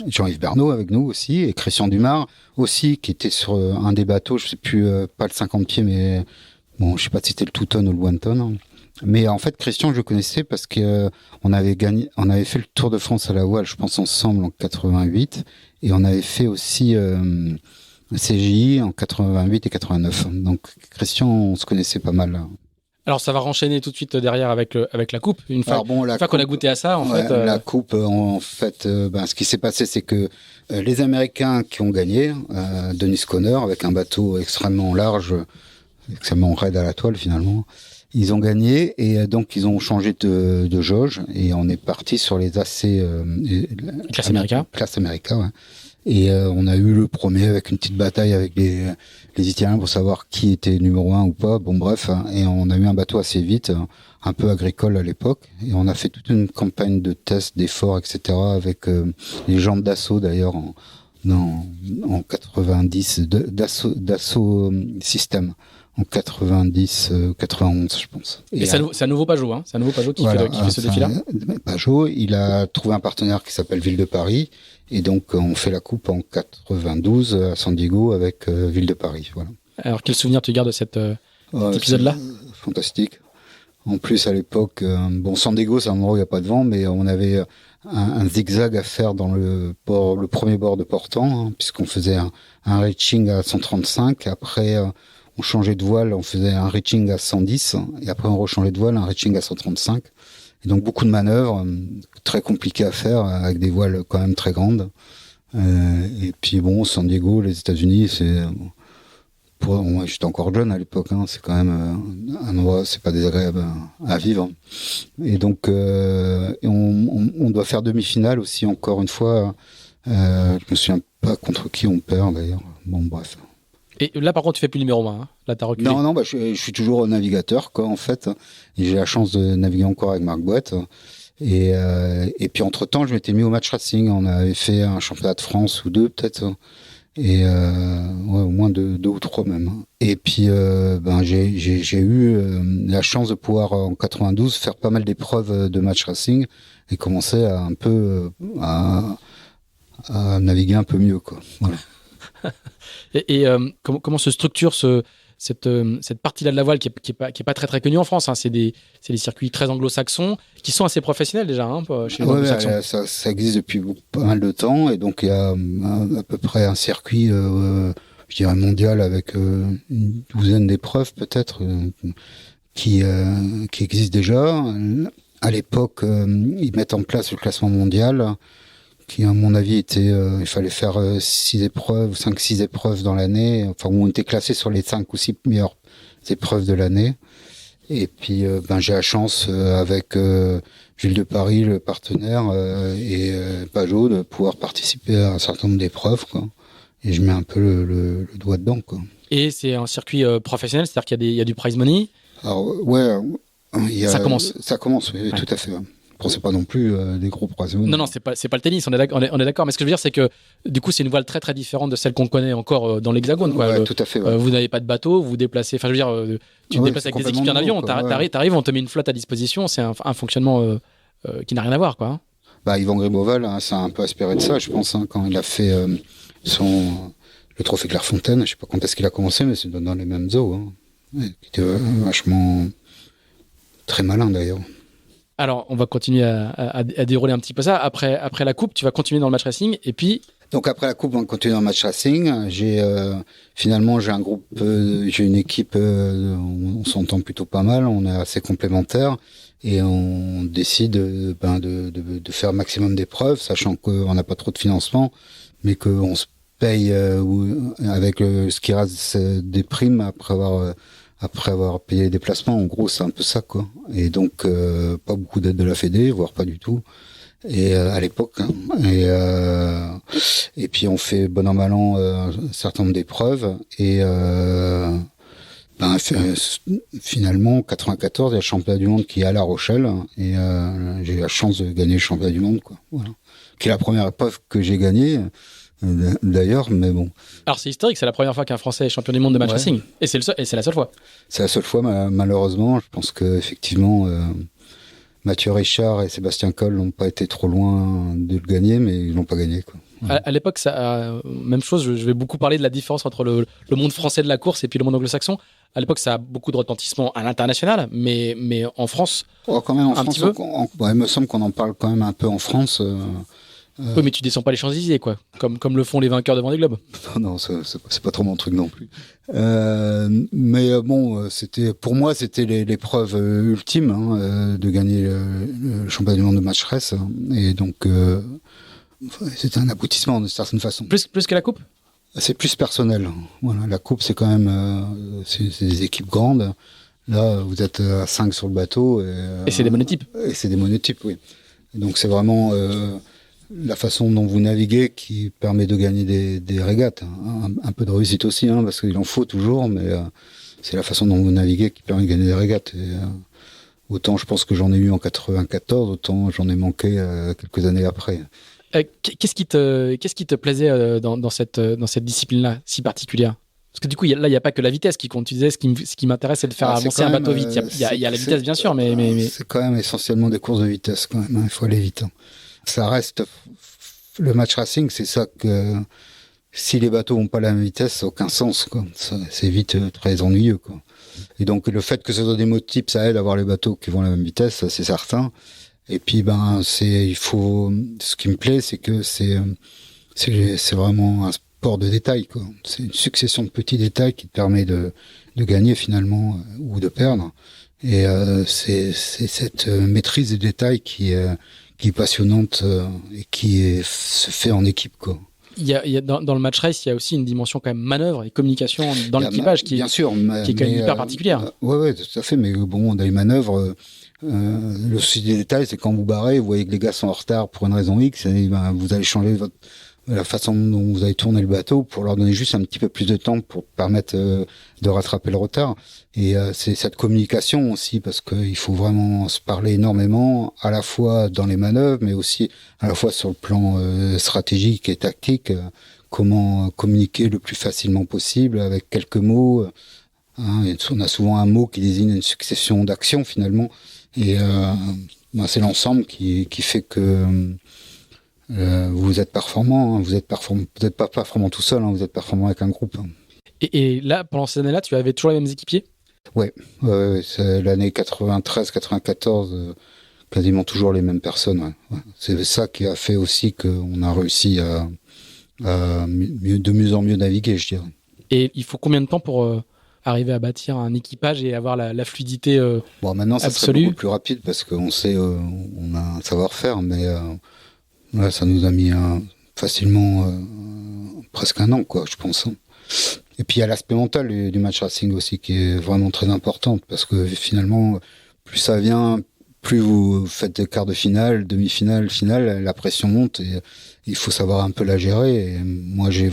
S2: Jean-Yves Bernot avec nous aussi, et Christian Dumas aussi, qui était sur un des bateaux. Je sais plus, pas le 50 pieds, mais bon, je sais pas si c'était le 2 tonnes ou le 1 tonne. Mais en fait, Christian, je le connaissais parce que on avait fait le Tour de France à la voile, je pense ensemble en 88, et on avait fait aussi CGI en 88 et 89. Donc Christian, on se connaissait pas mal.
S1: Alors ça va renchaîner tout de suite derrière avec la coupe. Une fois qu'on a goûté à ça,
S2: la coupe, ce qui s'est passé, c'est que les Américains qui ont gagné, Dennis Conner avec un bateau extrêmement large, extrêmement raide à la toile finalement. Ils ont gagné et donc ils ont changé de jauge et on est parti sur les AC
S1: Classe America.
S2: Classe America, ouais. Et on a eu le premier avec une petite bataille avec les Italiens pour savoir qui était numéro 1 ou pas. Bon bref, et on a eu un bateau assez vite, un peu agricole à l'époque, et on a fait toute une campagne de tests, d'efforts, etc. avec les jambes d'assaut d'ailleurs en 90 d'assaut système. En 91, je pense.
S1: Et c'est un nouveau Pajot, hein. C'est un nouveau Pajot qui fait ce défi-là.
S2: Pajot, il a trouvé un partenaire qui s'appelle Ville de Paris. Et donc, on fait la coupe en 92 à San Diego avec Ville de Paris. Voilà.
S1: Alors, quel souvenir tu gardes de cet épisode-là ?
S2: Fantastique. En plus, à l'époque, San Diego, c'est un endroit où il n'y a pas de vent, mais on avait un zigzag à faire dans le premier bord de portant, hein, puisqu'on faisait un reaching à 135. Après, on changeait de voile, on faisait un reaching à 110, et après on rechangeait de voile, un reaching à 135. Et donc beaucoup de manœuvres, très compliquées à faire, avec des voiles quand même très grandes. Et puis San Diego, les États-Unis, c'est moi, j'étais encore jeune à l'époque, hein, c'est quand même un endroit, c'est pas désagréable à vivre. Et donc, on doit faire demi-finale aussi, encore une fois. Je me souviens pas contre qui on perd d'ailleurs. Bon, bref.
S1: Et là, par contre, tu fais plus le numéro 1. Hein. Là, t'as reculé.
S2: Non, je suis toujours navigateur, quoi, en fait. Et j'ai la chance de naviguer encore avec Marc Boët. Et puis, entre-temps, je m'étais mis au match racing. On avait fait un championnat de France ou 2, peut-être. Et au moins deux ou 3 même. Et puis, j'ai eu la chance de pouvoir, en 92, faire pas mal d'épreuves de match racing et commencer à un peu à naviguer un peu mieux, quoi. Voilà.
S1: Et comment se structure cette partie-là de la voile qui est pas très très connue en France, hein. C'est des circuits très anglo-saxons qui sont assez professionnels déjà, hein, chez les anglo-saxons.
S2: Ça existe depuis pas mal de temps, et donc il y a à peu près un circuit, je dirais mondial, avec une douzaine d'épreuves peut-être qui existent déjà. À l'époque, ils mettent en place le classement mondial, qui à mon avis était, il fallait faire 6 épreuves, 5-6 épreuves dans l'année, enfin où on était classé sur les 5 ou 6 meilleures épreuves de l'année. Et puis j'ai la chance avec Ville de Paris, le partenaire, et Pajot, de pouvoir participer à un certain nombre d'épreuves, quoi. Et je mets un peu le doigt dedans, quoi.
S1: Et c'est un circuit professionnel, c'est-à-dire qu'il y a du prize money.
S2: Alors ouais,
S1: ça commence.
S2: Ça commence, oui, ouais. Tout à fait. C'est pas non plus des gros prize money.
S1: Non, c'est pas le tennis, on est d'accord. Mais ce que je veux dire, c'est que du coup, c'est une voile très très différente de celle qu'on connaît encore dans l'Hexagone, quoi.
S2: Ouais, tout à fait. Ouais.
S1: Vous n'avez pas de bateau, vous vous déplacez. Enfin, je veux dire, tu te déplaces avec des équipiers en avion. T'arrives, on te met une flotte à disposition. C'est un fonctionnement qui n'a rien à voir, quoi.
S2: Yvan Griboval, hein, ça a un peu aspiré de ça, je pense, hein, quand il a fait le trophée Clairefontaine. Je sais pas quand est-ce qu'il a commencé, mais c'est dans les mêmes eaux. Hein. Ouais, qui était vachement très malin d'ailleurs.
S1: Alors, on va continuer à dérouler un petit peu ça. Après la coupe, tu vas continuer dans le match racing, et puis...
S2: Donc après la coupe, on continue dans le match racing. Finalement, j'ai un groupe, j'ai une équipe, on s'entend plutôt pas mal, on est assez complémentaires, et on décide de faire un maximum d'épreuves, sachant qu'on n'a pas trop de financement, mais qu'on se paye avec ce qui reste des primes après avoir payé les déplacements. En gros, c'est un peu ça, quoi. Et donc, pas beaucoup d'aide de la Fédé, voire pas du tout. Et à l'époque, hein. Et puis on fait bon an mal an un certain nombre d'épreuves. Et finalement, en 94, il y a le championnat du monde qui est à La Rochelle. Et j'ai eu la chance de gagner le championnat du monde, quoi. Voilà. Qui est la première épreuve que j'ai gagnée. D'ailleurs, mais bon.
S1: Alors c'est historique, c'est la première fois qu'un Français est champion du monde de match racing, et c'est la seule fois.
S2: C'est la seule fois, malheureusement. Je pense que effectivement, Mathieu Richard et Sébastien Coll n'ont pas été trop loin de le gagner, mais ils l'ont pas gagné, quoi.
S1: Ouais. À l'époque, même chose. Je vais beaucoup parler de la différence entre le monde français de la course et puis le monde anglo-saxon. À l'époque, ça a beaucoup de retentissement à l'international, mais en France,
S2: quand même en
S1: un
S2: France,
S1: petit peu.
S2: Il me semble qu'on en parle quand même un peu en France.
S1: Oui, mais tu descends pas les Champs-Élysées, quoi, comme le font les vainqueurs de Vendée Globe.
S2: Non, c'est pas trop mon truc non plus. Mais bon, pour moi, c'était l'épreuve ultime, hein, de gagner le championnat du monde de match race, et donc c'était un aboutissement d'une certaine façon.
S1: Plus que la coupe.
S2: C'est plus personnel. Voilà, la coupe, c'est quand même c'est des équipes grandes. Là, vous êtes à 5 sur le bateau. Et
S1: c'est des monotypes.
S2: Et c'est des monotypes, oui. Et donc c'est vraiment la façon dont vous naviguez qui permet de gagner des régates. Un peu de réussite aussi, hein, parce qu'il en faut toujours, mais c'est la façon dont vous naviguez qui permet de gagner des régates. Et, autant je pense que j'en ai eu en 94, autant j'en ai manqué quelques années après.
S1: Qu'est-ce qui te plaisait dans cette discipline-là si particulière? Parce que du coup, il n'y a pas que la vitesse qui compte. Tu disais, ce qui m'intéresse, c'est de faire avancer un bateau vite. Il y a la vitesse, bien sûr, mais...
S2: C'est quand même essentiellement des courses de vitesse, quand même. Il faut aller vite. Hein. Ça reste... Le match racing, c'est ça que... Si les bateaux n'ont pas la même vitesse, ça n'a aucun sens, quoi. C'est vite très ennuyeux, quoi. Et donc, le fait que ce soit des mototypes, ça aide à avoir les bateaux qui vont à la même vitesse, ça, c'est certain. Et puis, ce qui me plaît, c'est que c'est vraiment un sport de détail, quoi. C'est une succession de petits détails qui te permet de gagner finalement ou de perdre. Et c'est cette maîtrise des détails qui est passionnante et se fait en équipe, quoi.
S1: Dans le match race, il y a aussi une dimension quand même manœuvre et communication dans l'équipage qui est quand même hyper particulière.
S2: Oui, tout à fait. Mais bon, dans les manœuvres, le souci des détails, c'est quand vous barrez, vous voyez que les gars sont en retard pour une raison X, et vous allez changer la façon dont vous allez tourner le bateau pour leur donner juste un petit peu plus de temps pour permettre de rattraper le retard. Et c'est cette communication aussi, parce qu'il faut vraiment se parler énormément, à la fois dans les manœuvres, mais aussi à la fois sur le plan stratégique et tactique, comment communiquer le plus facilement possible avec quelques mots. On a souvent un mot qui désigne une succession d'actions finalement, et c'est l'ensemble qui fait que vous êtes performant. Vous n'êtes pas performant tout seul, vous êtes performant avec un groupe.
S1: Et là, pendant ces années-là, tu avais toujours les mêmes équipiers ?
S2: Ouais, c'est l'année 93-94, quasiment toujours les mêmes personnes. Ouais. C'est ça qui a fait aussi qu'on a réussi à de mieux en mieux naviguer, je dirais.
S1: Et il faut combien de temps pour arriver à bâtir un équipage et avoir la fluidité
S2: maintenant, ça
S1: absolue.
S2: serait beaucoup plus rapide parce qu'on sait, on a un savoir-faire, mais ça nous a mis facilement presque un an, quoi, je pense. Et puis il y a l'aspect mental du match racing aussi qui est vraiment très important parce que finalement, plus ça vient, plus vous faites des quarts de finale, demi-finale, finale, la pression monte et il faut savoir un peu la gérer. Et moi, j'ai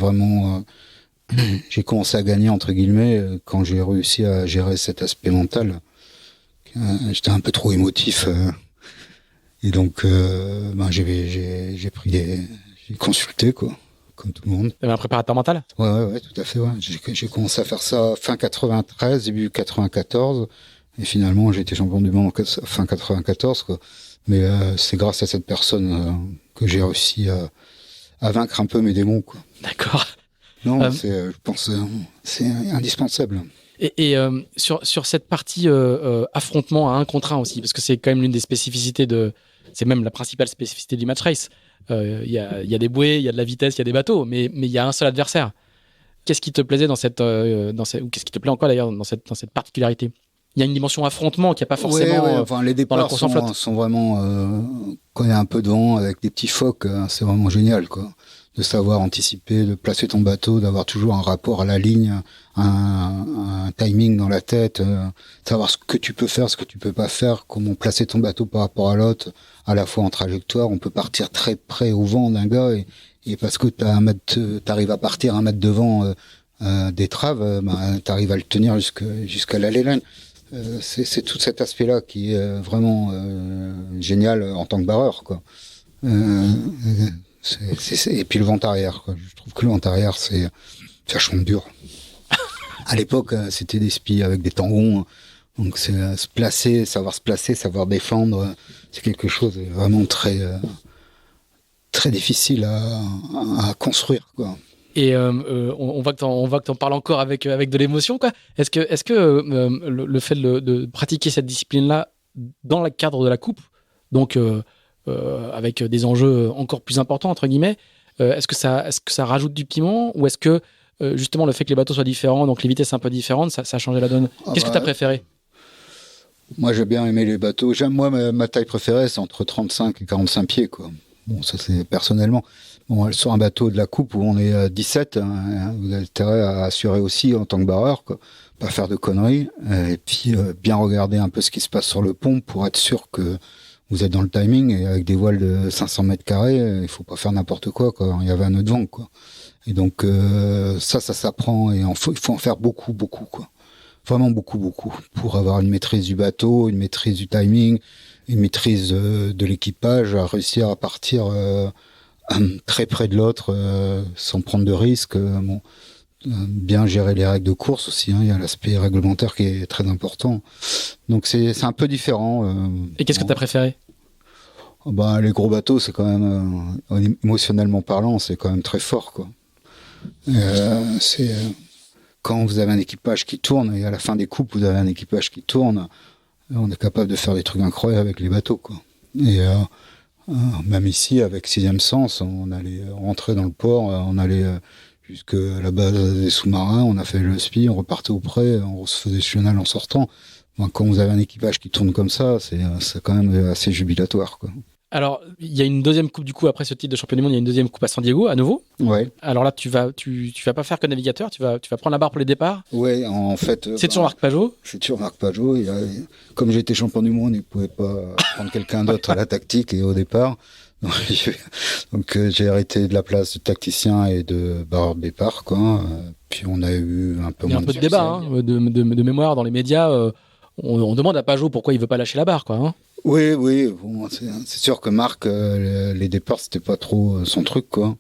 S2: commencé à gagner entre guillemets quand j'ai réussi à gérer cet aspect mental. J'étais un peu trop émotif et donc j'ai consulté quoi. Comme tout le monde.
S1: Tu avais un préparateur mental ?
S2: Ouais, tout à fait. Ouais. J'ai commencé à faire ça fin 93, début 94, et finalement j'ai été champion du monde fin 94. Quoi. Mais c'est grâce à cette personne que j'ai réussi à vaincre un peu mes démons. Quoi.
S1: D'accord.
S2: Non, je pense c'est indispensable.
S1: Et sur cette partie affrontement à 1 contre 1 aussi, parce que c'est quand même l'une des spécificités c'est même la principale spécificité du match race. Il y a des bouées, il y a de la vitesse, il y a des bateaux, mais il y a un seul adversaire. Qu'est-ce qui te plaisait ou qu'est-ce qui te plaît encore d'ailleurs dans cette particularité ? Il y a une dimension affrontement qui n'y a pas forcément
S2: les départs
S1: dans la course en flotte.
S2: sont vraiment quand il y a un peu de vent avec des petits phoques, c'est vraiment génial quoi. De savoir anticiper, de placer ton bateau, d'avoir toujours un rapport à la ligne, un timing dans la tête, savoir ce que tu peux faire, ce que tu peux pas faire, comment placer ton bateau par rapport à l'autre, à la fois en trajectoire. On peut partir très près au vent d'un gars et parce que t'arrives à partir 1 mètre devant d'étrave, t'arrives à le tenir jusqu'à la line. C'est tout cet aspect-là qui est vraiment génial en tant que barreur, quoi. Et puis le vent arrière, quoi. Je trouve que le vent arrière, c'est vachement dur. À l'époque, c'était des spies avec des tangons. Donc c'est savoir se placer, savoir défendre. C'est quelque chose de vraiment très très difficile à construire, quoi.
S1: Et on voit que t'en parles encore avec de l'émotion, quoi. Est-ce que le fait de pratiquer cette discipline-là dans le cadre de la coupe, donc avec des enjeux encore plus importants entre guillemets, est-ce que ça rajoute du piment ou est-ce que justement le fait que les bateaux soient différents, donc les vitesses un peu différentes, ça a changé la donne ? Qu'est-ce que t'as préféré ?
S2: Moi, j'ai bien aimé les bateaux. Moi, ma taille préférée, c'est entre 35 et 45 pieds, quoi. Bon, ça, c'est personnellement. Bon, sur un bateau de la coupe où on est 17, vous avez intérêt à assurer aussi en tant que barreur, quoi. Pas faire de conneries. Et puis, bien regarder un peu ce qui se passe sur le pont pour être sûr que vous êtes dans le timing. Et avec des voiles de 500 mètres carrés, il faut pas faire n'importe quoi, quoi. Il y avait un nœud de vent, quoi. Et donc, ça s'apprend et il faut en faire beaucoup, beaucoup, quoi. Vraiment beaucoup, beaucoup, pour avoir une maîtrise du bateau, une maîtrise du timing, une maîtrise de l'équipage, à réussir à partir très près de l'autre sans prendre de risques. Bien gérer les règles de course aussi, il y a l'aspect réglementaire qui est très important. Donc c'est un peu différent.
S1: Et qu'est-ce que tu as préféré ?
S2: Les gros bateaux, c'est quand même, émotionnellement parlant, c'est quand même très fort, quoi. Quand vous avez un équipage qui tourne, et à la fin des coupes, vous avez un équipage qui tourne, on est capable de faire des trucs incroyables avec les bateaux, quoi. Et même ici, avec Sixième Sens, on allait rentrer dans le port, on allait jusqu'à la base des sous-marins, on a fait le SPI, on repartait au près, on se faisait chenal en sortant. Quand vous avez un équipage qui tourne comme ça, c'est quand même assez jubilatoire, quoi.
S1: Alors, il y a une deuxième coupe du coup après ce titre de champion du monde. Il y a une deuxième coupe à San Diego à nouveau.
S2: Ouais.
S1: Alors là, tu vas pas faire que navigateur. Tu vas prendre la barre pour les départs.
S2: Ouais, en fait.
S1: C'est toujours Marc Pajot.
S2: C'est toujours Marc Pajot. Comme j'étais champion du monde, il pouvait pas prendre quelqu'un d'autre à la tactique et au départ. Donc j'ai hérité de la place de tacticien et de barre de départ, quoi. Puis on a eu un peu moins
S1: de débat, hein, de mémoire dans les médias. On demande à Pajot pourquoi il veut pas lâcher la barre, quoi. Hein.
S2: Oui. Bon, c'est sûr que Marc, les départs, c'était pas trop son truc, quoi.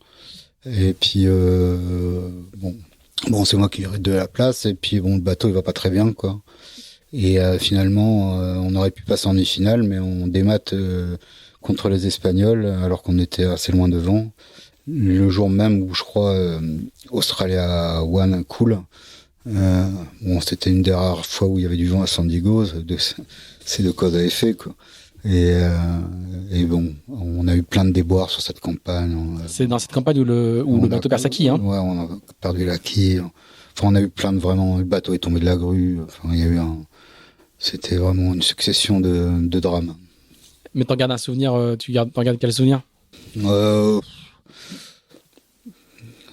S2: Et puis bon, c'est moi qui hérite de la place. Et puis bon, le bateau il va pas très bien, quoi. Et finalement, on aurait pu passer en demi-finale, mais on démat contre les Espagnols, alors qu'on était assez loin devant. Le jour même où je crois Australia One cool. Bon, c'était une des rares fois où il y avait du vent à San Diego. C'est de cause à effet, quoi. Et bon, on a eu plein de déboires sur cette campagne.
S1: C'est dans cette campagne où le bateau perd sa quille, hein.
S2: Ouais, on a perdu la quille. Enfin, on a eu plein de vraiment. Le bateau est tombé de la grue. Enfin, il y a eu c'était vraiment une succession de drames.
S1: Mais t'en gardes un souvenir, t'en gardes quel souvenir?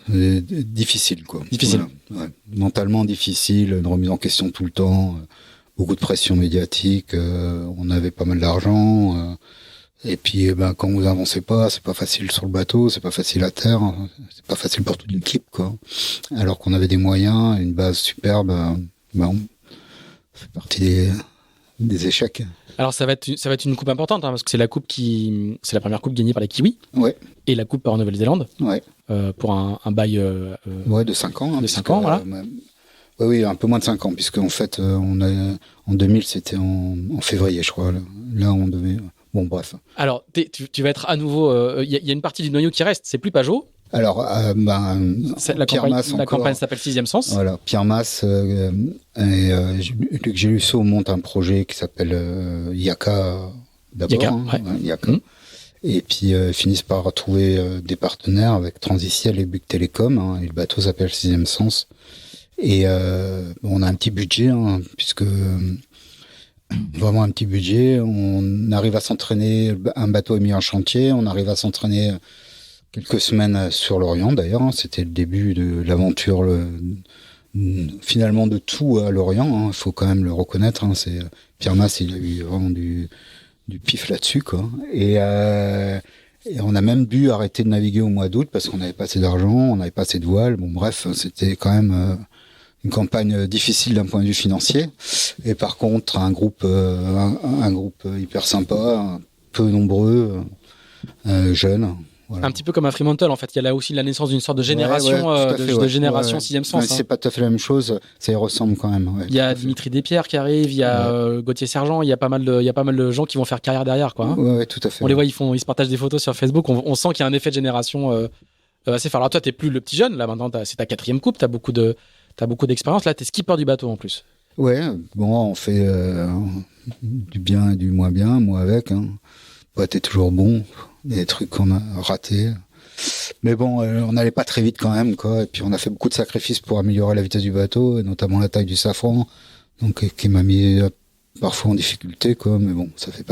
S2: Difficile, quoi.
S1: Difficile.
S2: Voilà. Ouais. Mentalement difficile, une remise en question tout le temps, beaucoup de pression médiatique, on avait pas mal d'argent, et puis quand vous avancez pas, c'est pas facile sur le bateau, c'est pas facile à terre, c'est pas facile pour toute l'équipe, quoi. Alors qu'on avait des moyens, une base superbe, ça fait partie des échecs.
S1: Alors ça va être une coupe importante, hein, parce que c'est la première coupe gagnée par les Kiwis.
S2: Ouais.
S1: Et la coupe en Nouvelle-Zélande.
S2: Ouais.
S1: Pour un bail.
S2: Ouais, de 5 ans.
S1: De 5 ans, voilà.
S2: Oui, un peu moins de 5 ans, puisque en fait, en 2000, c'était en février, je crois. Là, on devait. Bon, bref.
S1: Alors, tu vas être à nouveau. Il y a une partie du noyau qui reste. C'est plus Pajot.
S2: Alors,
S1: la campagne s'appelle Sixième Sens.
S2: Voilà, Pierre Masse et Luc Gélusso montent un projet qui s'appelle Yaka d'abord. Yaka. Et puis finissent par trouver des partenaires avec Transiciel et Buc Télécom. Hein, et le bateau s'appelle Sixième Sens. Et on a un petit budget, hein, puisque vraiment un petit budget. On arrive à s'entraîner. Un bateau est mis en chantier. On arrive à s'entraîner quelques semaines sur l'Orient, d'ailleurs. Hein, c'était le début de l'aventure, finalement de tout à l'Orient. Il faut quand même le reconnaître. Hein, Pierre Masse, il a eu vraiment du pif là-dessus, quoi. Et on a même dû arrêter de naviguer au mois d'août parce qu'on n'avait pas assez d'argent, on n'avait pas assez de voiles. Bon, bref, c'était quand même une campagne difficile d'un point de vue financier. Et par contre, un groupe hyper sympa, peu nombreux, jeunes. Voilà.
S1: Un petit peu comme un Fremantle, en fait. Il y a là aussi la naissance d'une sorte de génération, de génération Sixième Sens.
S2: Ouais, c'est pas tout à fait la même chose, ça y ressemble quand même. Ouais,
S1: il y a Dimitri Despierres qui arrive, il y a Gauthier Sergent, il y a pas mal de gens qui vont faire carrière derrière, quoi. Hein.
S2: Ouais, tout à fait.
S1: On les voit, ils se partagent des photos sur Facebook. On sent qu'il y a un effet de génération assez fort. Alors toi, t'es plus le petit jeune, là maintenant, c'est ta 4e coupe, t'as beaucoup d'expérience. Là, t'es skipper du bateau en plus.
S2: Ouais, bon, on fait du bien et du moins bien, moi avec. Hein. Ouais, t'es toujours bon. Des trucs qu'on a ratés. Mais bon, on n'allait pas très vite quand même, quoi. Et puis on a fait beaucoup de sacrifices pour améliorer la vitesse du bateau, et notamment la taille du safran, donc qui m'a mis parfois en difficulté, quoi. Mais bon, ça fait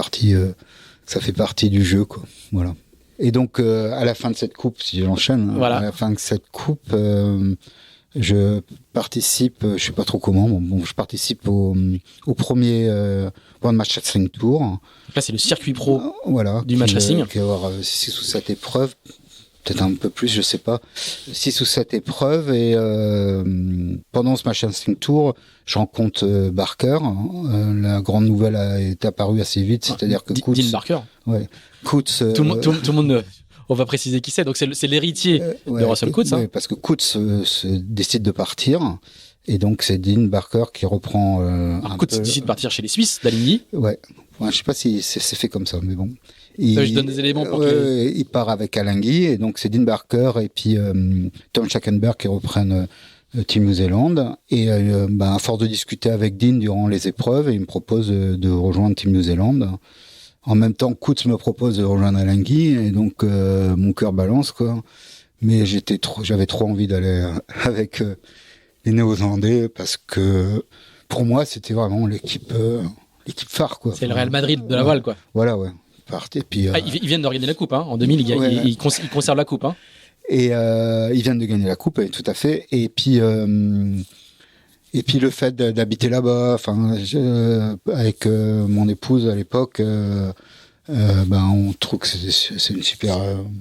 S2: partie du jeu, quoi. Voilà. Et donc à la fin de cette coupe, si j'enchaîne,
S1: voilà.
S2: À la fin de cette coupe, je participe, je sais pas trop comment, je participe au premier One Match Racing Tour.
S1: Là, c'est le circuit pro
S2: voilà,
S1: du match racing.
S2: Qui va avoir 6 ou 7 épreuves, peut-être un peu plus, je sais pas. 6 ou 7 épreuves, et pendant ce Match Racing Tour, je rencontre Barker. La grande nouvelle est apparue assez vite, c'est-à-dire que Coutts...
S1: Dean Barker.
S2: Ouais. Coutts...
S1: Tout le monde... On va préciser qui c'est. Donc, c'est l'héritier de Russell Coutts. Hein.
S2: Parce que Coutts décide de partir. Et donc, c'est Dean Barker qui reprend
S1: Coutts décide de partir chez les Suisses, d'Alinghi.
S2: Ouais. Je sais pas si c'est fait comme ça, mais bon.
S1: Je donne des éléments pour
S2: il part avec Alinghi, et donc c'est Dean Barker et puis Tom Schackenberg qui reprennent Team New Zealand. Et à force de discuter avec Dean durant les épreuves, il me propose de rejoindre Team New Zealand. En même temps, Coutts me propose de rejoindre Alinghi, et donc mon cœur balance, quoi. Mais j'avais trop envie d'aller avec les Néo-Zélandais, parce que pour moi, c'était vraiment l'équipe phare, quoi.
S1: C'est le Real Madrid de la voile, quoi.
S2: Voilà, ouais. partent. Et puis,
S1: ils viennent de gagner la coupe, hein. En 2000, ils conservent la coupe, hein.
S2: Et ils viennent de gagner la coupe, tout à fait. Et puis le fait d'habiter là-bas, avec mon épouse à l'époque, on trouve que c'est une super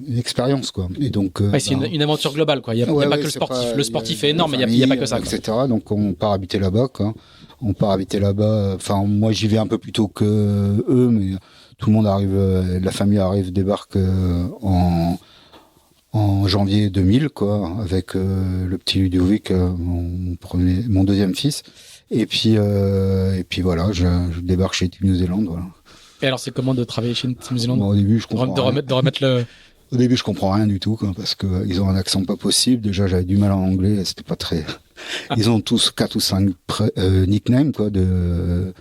S2: une expérience, quoi. Et donc,
S1: c'est une aventure globale, quoi. Il y a pas que le sportif. Le sportif est énorme, mais il y a pas que ça, quoi.
S2: Etc. Donc on part habiter là-bas, quoi. On part habiter là-bas. Enfin, moi j'y vais un peu plus tôt que eux, mais tout le monde arrive, la famille débarque en janvier 2000, quoi, avec le petit Ludovic, mon deuxième fils. Et puis voilà, je débarque chez Team New Zealand, voilà.
S1: Et alors, c'est comment de travailler chez Team New Zealand?
S2: Au début, je comprends
S1: de remettre le...
S2: Au début, je comprends rien du tout, quoi, parce que ils ont un accent pas possible. Déjà, j'avais du mal en anglais, c'était pas très... Ils ont tous 4 ou 5 nicknames, quoi, de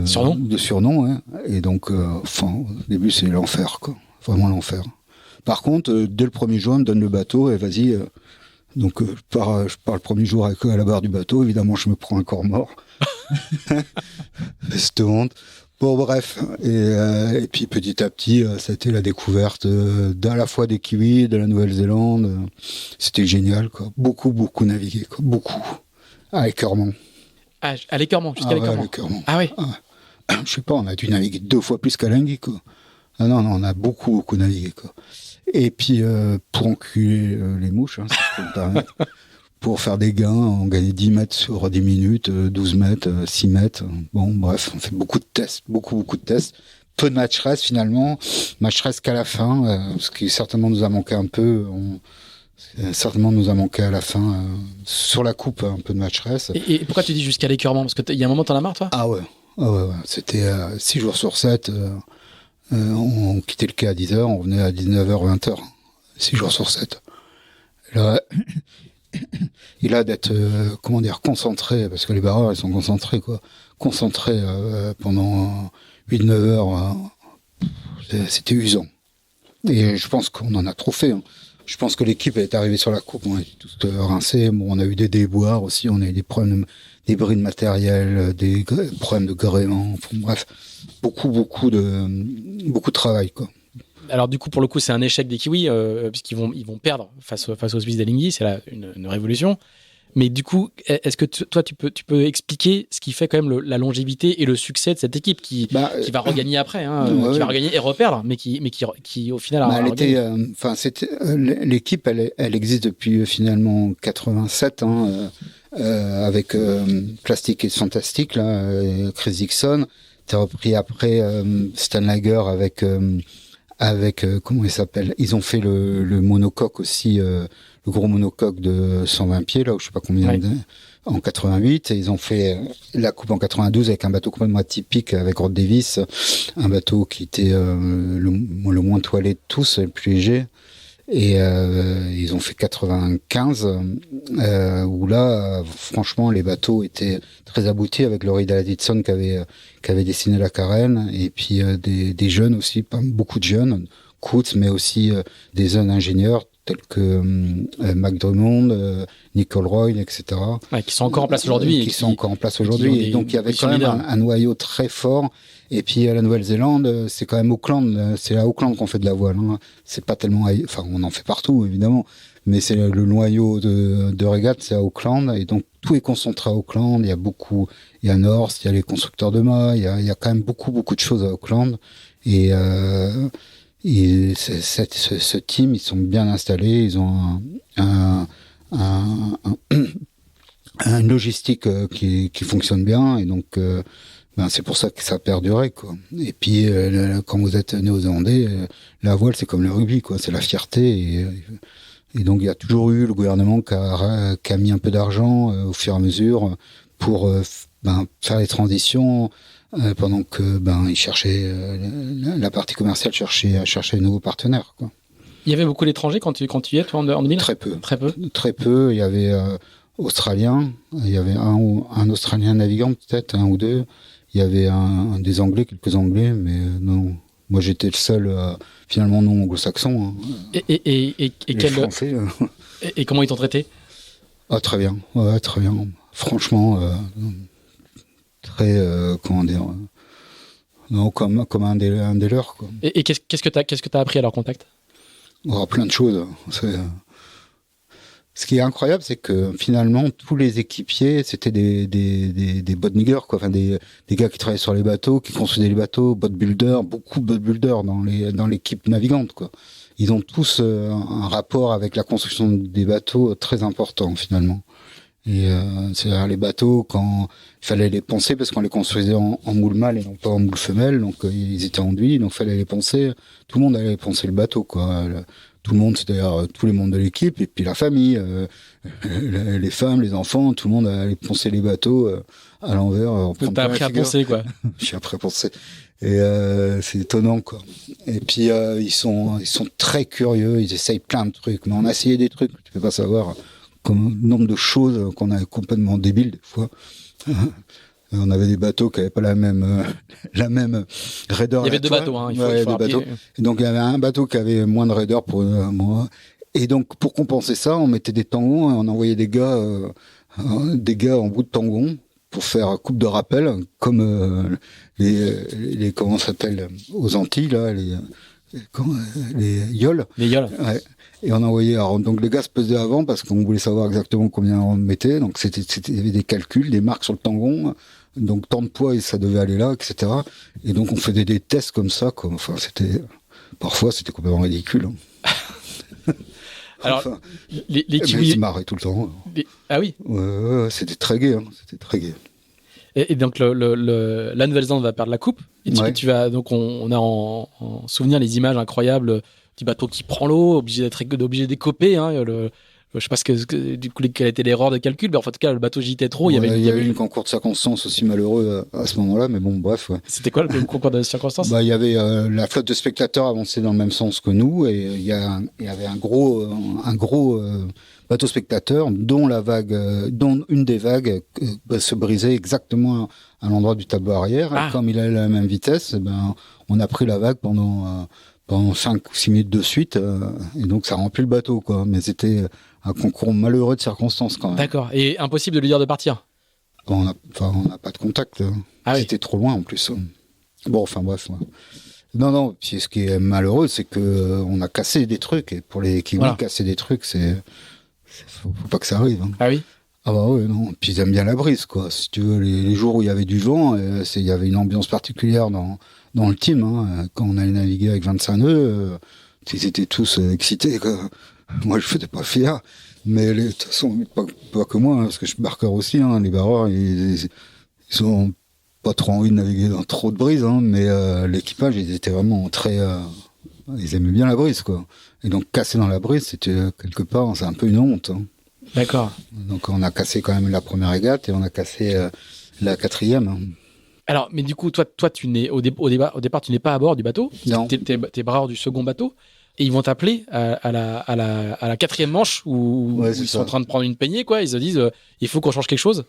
S2: surnoms, hein. Et donc, au début, c'est l'enfer, quoi. Vraiment l'enfer. Par contre, dès le premier jour, on me donne le bateau et vas-y. Donc, je pars le premier jour à la barre du bateau. Évidemment, je me prends un corps mort. Cette honte. Bon, bref. Et puis, petit à petit, ça a été la découverte à la fois des Kiwis, de la Nouvelle-Zélande. C'était génial, quoi. Beaucoup navigué, quoi. Beaucoup. À l'écœurement.
S1: À l'écœurement, jusqu'à l'écœurement.
S2: L'écœurement.
S1: Ah oui.
S2: Je sais pas, on a dû naviguer 2 fois plus qu'à Lingui, quoi. Ah non, on a beaucoup navigué, quoi. Et puis, pour enculer les mouches, hein, si je peux me permettre, pour faire des gains, on gagnait 10 mètres sur 10 minutes, 12 mètres, 6 mètres. Bon, bref, on fait beaucoup de tests, beaucoup de tests. Peu de match race, finalement. Match race qu'à la fin, ce qui certainement nous a manqué un peu. Certainement nous a manqué à la fin, sur la coupe, un peu de match race.
S1: Et pourquoi tu dis jusqu'à l'écœurement? Parce qu'il y a un moment, t'en as marre, toi?
S2: Ah ouais. C'était 6 jours sur 7. On quittait le quai à 10h, on venait à 19h, 20h. 6 jours sur 7. Là, il a d'être, concentré, parce que les barreurs, ils sont concentrés, quoi. Concentrés pendant 8-9 heures. C'était usant. Et je pense qu'on en a trop fait, hein. Je pense que l'équipe est arrivée sur la coupe, on était tous rincés. Bon, on a eu des déboires aussi, on a eu des problèmes, des bris de matériel, des problèmes de gréement. Enfin, bref, beaucoup de travail, quoi.
S1: Alors du coup, pour le coup, c'est un échec des Kiwis, puisqu'ils vont perdre face aux Suisses d'Alinghi, c'est une révolution. Mais du coup, est-ce que toi, tu peux expliquer ce qui fait quand même la longévité et le succès de cette équipe qui va regagner après, hein, qui va regagner et reperdre, mais qui au final a regagné.
S2: L'équipe, elle existe depuis finalement 87, hein, avec Plastic et Fantastic, là, Chris Dixon. T'as repris après Stan Lager avec comment il s'appelle. Ils ont fait le monocoque aussi. Le gros monocoque de 120 pieds, là, où je sais pas combien, en 88. Et ils ont fait la coupe en 92 avec un bateau complètement atypique avec Rod Davis. Un bateau qui était le moins toilé de tous, le plus léger. Et ils ont fait 95, où là, franchement, les bateaux étaient très aboutis avec le Reed Davidson qui avait dessiné la carène. Et puis des jeunes aussi, pas beaucoup de jeunes, Coutts, mais aussi des jeunes ingénieurs tels que Mac Drummond, Nicole Roy, etc.
S1: Ouais, qui sont encore en place aujourd'hui.
S2: Et donc il y avait quand même un noyau très fort. Et puis à la Nouvelle-Zélande, c'est quand même Auckland. C'est à Auckland qu'on fait de la voile, hein. C'est pas tellement... Enfin, on en fait partout, évidemment. Mais c'est le noyau de régate, c'est à Auckland. Et donc tout est concentré à Auckland. Il y a North, il y a les constructeurs de mâts. Il y a quand même beaucoup de choses à Auckland. Et ce team, ils sont bien installés, ils ont une logistique qui fonctionne bien, et donc c'est pour ça que ça a perduré, quoi. Et puis quand vous êtes néo-zélandais, la voile c'est comme le rugby, quoi, c'est la fierté, et donc il y a toujours eu le gouvernement qui a mis un peu d'argent au fur et à mesure pour faire les transitions. Pendant que ils cherchaient la partie commerciale cherchait de nouveaux partenaires, quoi.
S1: Il y avait beaucoup d'étrangers quand tu y es, toi, en 2000?
S2: Très peu. Il y avait Australiens, il y avait un Australien navigant, peut-être un ou deux. Il y avait des Anglais, quelques Anglais, mais non. Moi, j'étais le seul finalement non anglo-saxon, hein.
S1: Et quel
S2: Français.
S1: Et comment ils t'ont traité?
S2: Très bien. Ouais, très bien. Franchement. Très Non, comme un des leurs, quoi.
S1: Et qu'est-ce que t'as appris à leur contact?
S2: Oh, plein de choses. Ce qui est incroyable, c'est que finalement, tous les équipiers, c'était des boatniggers, quoi. Enfin, des gars qui travaillaient sur les bateaux, qui construisaient les bateaux, boatbuilders, beaucoup de boatbuilders dans l'équipe navigante, quoi. Ils ont tous un rapport avec la construction des bateaux très important, finalement. Et c'est-à-dire les bateaux, quand il fallait les poncer, parce qu'on les construisait en moule mâle et non pas en moule femelle, donc ils étaient enduits, donc il fallait les poncer. Tout le monde allait poncer le bateau, quoi. Tout le monde, c'est-à-dire tous les membres de l'équipe, et puis la famille, les femmes, les enfants, tout le monde allait poncer les bateaux à l'envers.
S1: T'as appris à poncer, quoi.
S2: J'ai appris à poncer. Et c'est étonnant, quoi. Et puis ils sont très curieux, ils essayent plein de trucs. Mais on a essayé des trucs, tu peux pas savoir, comme nombre de choses qu'on a complètement débiles des fois. On avait des bateaux qui n'avaient pas la même raideur.
S1: Il y avait deux bateaux, hein. Il faut
S2: des bateaux. Et donc il y avait un bateau qui avait moins de raideur pour moi. Et donc pour compenser ça, on mettait des tangons, et on envoyait des gars en bout de tangon pour faire coupe de rappel, comme les comment ça s'appelle aux Antilles là, les yoles.
S1: Les yoles.
S2: Ouais. Et on envoyait, donc les gars se pesaient avant parce qu'on voulait savoir exactement combien on mettait. Donc il y avait des calculs, des marques sur le tangon. Donc tant de poids et ça devait aller là, etc. Et donc on faisait des tests comme ça, quoi. Enfin parfois c'était complètement ridicule. Hein.
S1: Alors,
S2: enfin,
S1: les
S2: mais
S1: kiwis.
S2: ils se marraient tout le temps.
S1: Ah oui.
S2: Ouais, c'était très gai, hein. C'était très gai.
S1: Et donc la Nouvelle-Zélande va perdre la coupe. Et tu vas donc on a en souvenir les images incroyables du bateau qui prend l'eau, obligé d'écoper. Hein, je sais pas du coup quelle était l'erreur de calcul, mais en tout cas le bateau gîtait trop.
S2: Ouais, il y avait une concours de circonstances aussi malheureux à ce moment-là, mais bon bref. Ouais.
S1: C'était quoi le concours de circonstances?
S2: Il y avait la flotte de spectateurs avançait dans le même sens que nous, et il y avait un gros bateau spectateur dont une des vagues se brisait exactement à l'endroit du tableau arrière. Et comme il allait à la même vitesse, on a pris la vague pendant 5 ou 6 minutes de suite, et donc ça remplit le bateau, quoi. Mais c'était un concours malheureux de circonstances, quand même.
S1: D'accord. Et impossible de lui dire de partir?
S2: On n'a pas de contact. C'était trop loin, en plus. Bon, enfin, bref. Ouais. Non. Puis ce qui est malheureux, c'est que on a cassé des trucs. Et pour les Kiwis, casser des trucs, faut pas que ça arrive. Hein.
S1: Ah oui?
S2: Ah bah ouais, non. Puis ils aiment bien la brise, quoi. Si tu veux, les jours où il y avait du vent, il y avait une ambiance particulière dans le team. Hein. Quand on allait naviguer avec 25 nœuds, ils étaient tous excités, quoi. Moi, je faisais pas fier. Mais de toute façon, pas que moi, hein, parce que je suis barqueur aussi. Hein. Les barreurs, ils ont pas trop envie de naviguer dans trop de brise. Hein. Mais l'équipage, ils étaient vraiment très... ils aimaient bien la brise, quoi. Et donc, casser dans la brise, c'était quelque part, c'est un peu une honte. Hein.
S1: D'accord.
S2: Donc, on a cassé quand même la première régate et on a cassé la quatrième. Hein.
S1: Alors, mais du coup, toi, tu n'es au départ, tu n'es pas à bord du bateau.
S2: Non.
S1: T'es barreur du second bateau. Et ils vont t'appeler à la quatrième manche où ils sont en train de prendre une peignée, quoi. Ils se disent, il faut qu'on change quelque chose.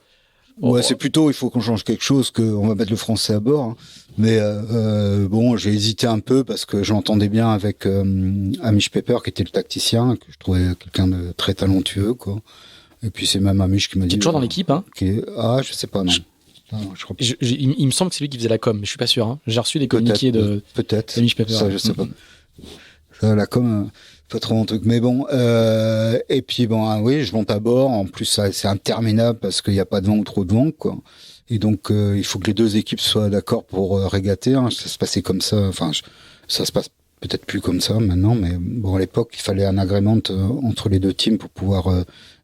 S2: Ouais, c'est plutôt, il faut qu'on change quelque chose, qu'on va mettre le français à bord. Hein. Mais bon, j'ai hésité un peu parce que je m'entendais bien avec Amish Pepper, qui était le tacticien, que je trouvais quelqu'un de très talentueux, quoi. Et puis c'est même Amish qui m'a dit...
S1: Qui est toujours dans l'équipe, hein.
S2: Je sais pas, non. Je crois...
S1: il me semble que c'est lui qui faisait la com, mais je suis pas sûr. Hein. J'ai reçu des communiqués
S2: peut-être.
S1: d'Amish Pepper.
S2: Ça, je sais pas. Ça, la com... pas trop mon truc, mais bon. Et puis bon, oui, je monte à bord. En plus, c'est interminable parce qu'il n'y a pas de vent ou trop de vent, quoi. Et donc, il faut que les deux équipes soient d'accord pour régater. Hein. Ça se passait comme ça. Enfin, ça se passe peut-être plus comme ça maintenant, mais bon, à l'époque, il fallait un agrément entre les deux teams pour pouvoir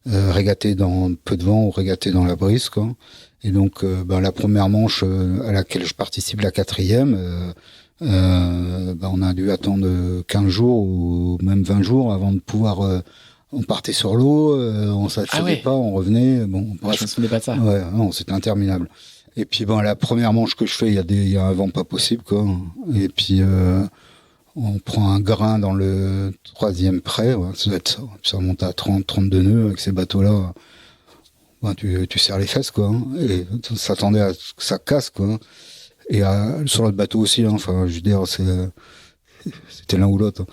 S2: régater dans peu de vent ou régater dans la brise, quoi. Et donc, la première manche à laquelle je participe, la quatrième. On a dû attendre 15 jours ou même 20 jours avant de pouvoir... on partait sur l'eau, on s'achetait pas, on revenait. Bon, bref.
S1: Je me souvenais pas de ça.
S2: Ouais, non, c'était interminable. Et puis la première manche que je fais, il y a un vent pas possible, quoi. Et puis on prend un grain dans le troisième près, ouais, ça doit être ça. Ça remonte à 32 nœuds avec ces bateaux-là. Tu serres les fesses, quoi. Hein, et ça s'attendait à ce que ça casse, quoi. Et sur l'autre bateau aussi, hein, enfin, je veux dire, c'était l'un ou l'autre.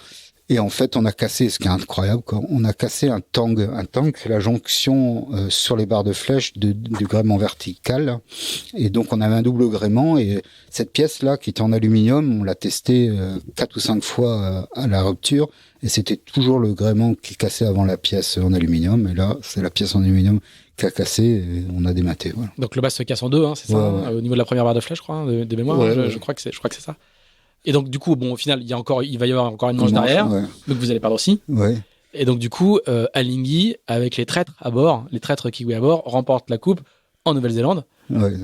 S2: Et en fait, on a cassé, ce qui est incroyable, quoi, on a cassé un tang. Un tang, c'est la jonction sur les barres de flèche du gréement vertical. Et donc, on avait un double gréement. Et cette pièce-là, qui était en aluminium, on l'a testée 4 ou 5 fois à la rupture. Et c'était toujours le gréement qui cassait avant la pièce en aluminium. Et là, c'est la pièce en aluminium qui a cassé et on a dématé. Voilà.
S1: Donc le bas se casse en deux, hein, c'est ça,
S2: ouais.
S1: au niveau de la première barre de flèche, je crois, des mémoires.
S2: Ouais.
S1: Je crois que c'est ça. Et donc du coup, bon, au final, il va y avoir encore une manche derrière,
S2: ouais.
S1: donc vous allez perdre aussi.
S2: Ouais.
S1: Et donc du coup, Alinghi, avec les traîtres à bord, les traîtres kiwi à bord, remporte la coupe en Nouvelle-Zélande.
S2: Ouais.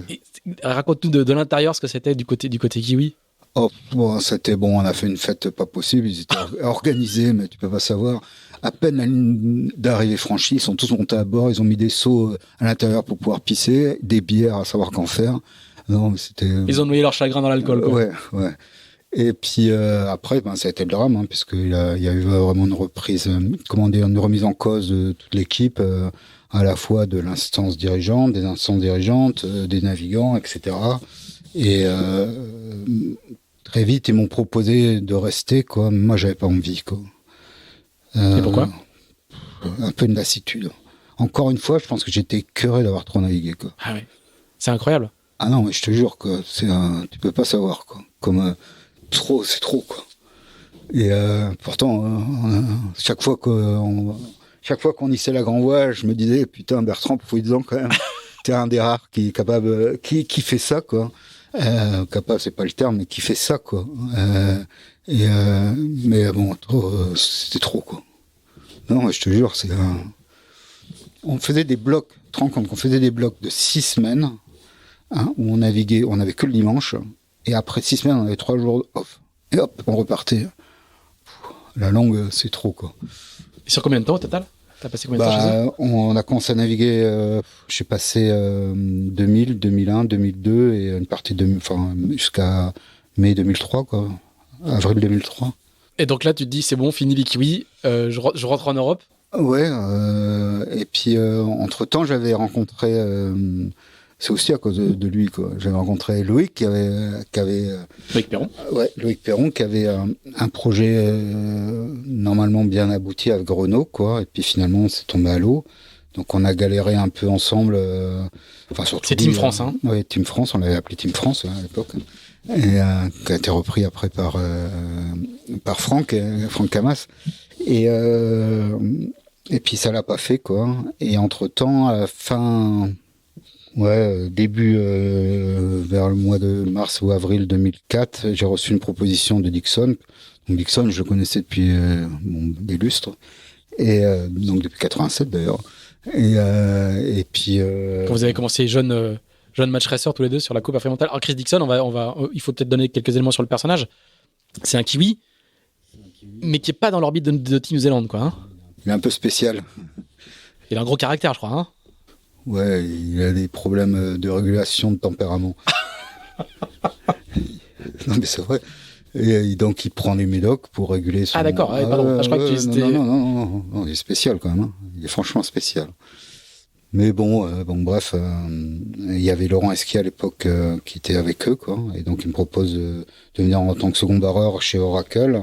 S1: Raconte-nous de l'intérieur ce que c'était du côté kiwi.
S2: Oh, bon, c'était bon, on a fait une fête pas possible, ils étaient organisés, mais tu peux pas savoir. À peine la ligne d'arrivée franchie, ils sont tous montés à bord, ils ont mis des seaux à l'intérieur pour pouvoir pisser, des bières à savoir qu'en faire. Non, mais c'était...
S1: Ils ont noyé leur chagrin dans l'alcool, quoi.
S2: Ouais. Et puis après, ça a été le drame, hein, puisqu'il y a eu vraiment une reprise, une remise en cause de toute l'équipe, à la fois de l'instance dirigeante, des instances dirigeantes, des navigants, etc. Et très vite, ils m'ont proposé de rester, quoi. Moi, j'avais pas envie, quoi.
S1: Et pourquoi ?
S2: Un peu une lassitude. Encore une fois, je pense que j'étais écœuré d'avoir trop navigué, quoi.
S1: Ah oui, c'est incroyable.
S2: Ah non, mais je te jure, quoi. Tu peux pas savoir, quoi. Comme c'est trop, quoi. Et pourtant, chaque fois qu'on hissait la grand voile, je me disais, putain, Bertrand, profite-en quand même. T'es un des rares qui est capable, qui fait ça, quoi. Capable, c'est pas le terme, mais qui fait ça, quoi. Mais bon, c'était trop, quoi. Non, je te jure, on faisait des blocs, tu te rends compte qu'on faisait des blocs de 6 semaines, hein, où on naviguait, on avait que le dimanche, et après 6 semaines, on avait 3 jours off. Et hop, on repartait. La longue, c'est trop, quoi.
S1: Et sur combien de temps au total ? T'as passé combien de temps chez eux ?
S2: On a commencé à naviguer, j'ai passé 2000, 2001, 2002 et une partie jusqu'à mai 2003, quoi. Avril 2003.
S1: Et donc là, tu te dis, c'est bon, fini les kiwis, je rentre en Europe ?
S2: Ouais, et puis entre-temps, j'avais rencontré, c'est aussi à cause de lui, quoi. J'avais rencontré Loïc qui avait
S1: Loïc Perron.
S2: Ouais, Loïc Perron qui avait un projet normalement bien abouti avec Renault, quoi. Et puis finalement, c'est tombé à l'eau. Donc on a galéré un peu ensemble. Surtout
S1: c'est Team France, hein.
S2: Ouais, Team France, on l'avait appelé Team France à l'époque. Et qui a été repris après par Franck Camas. Et puis ça l'a pas fait, quoi. Et entre-temps, à la fin... début vers le mois de mars ou avril 2004, j'ai reçu une proposition de Dixon. Donc Dixon, je le connaissais depuis des lustres, et donc depuis 87 d'ailleurs. Et puis
S1: quand vous avez commencé jeune match racer tous les deux sur la Coupe Fremantle. Alors Chris Dixon, il faut peut-être donner quelques éléments sur le personnage. C'est un kiwi, mais qui est pas dans l'orbite de Team Zealand, quoi. Hein.
S2: Il est un peu spécial.
S1: Il a un gros caractère, je crois. Hein.
S2: Ouais, il a des problèmes de régulation de tempérament. Non, mais c'est vrai. Et donc, il prend les médocs pour réguler son...
S1: Ah, d'accord. Pardon. Je crois que tu étais...
S2: Non, il est spécial, quand même. Hein. Il est franchement spécial. Mais bon, bref, il y avait Laurent Esquier à l'époque qui était avec eux, quoi. Et donc, il me propose de venir en tant que second barreur chez Oracle.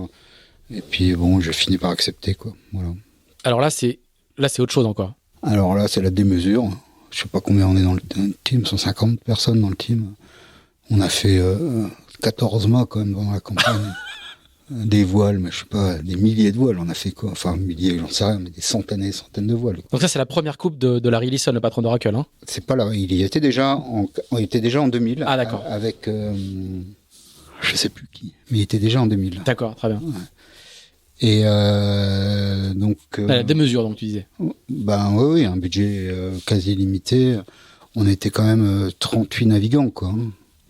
S2: Et puis, bon, j'ai fini par accepter, quoi. Voilà.
S1: Alors là, c'est autre chose encore.
S2: Alors là, c'est la démesure. Je sais pas combien on est dans le team, 150 personnes dans le team. On a fait 14 mois quand même dans la campagne. Des voiles, mais je sais pas, des milliers de voiles on a fait, quoi. Enfin, milliers, j'en sais rien, mais des centaines et des centaines de voiles.
S1: Donc ça, c'est la première coupe de Larry Ellison, le patron d'Oracle. Hein.
S2: C'est pas là, il était déjà en 2000.
S1: Ah, d'accord.
S2: Avec, je sais plus qui, mais il était déjà en 2000.
S1: D'accord, très bien.
S2: Ouais. Et donc...
S1: la démesure, donc tu disais.
S2: Oui, un budget quasi limité. On était quand même 38 navigants, quoi.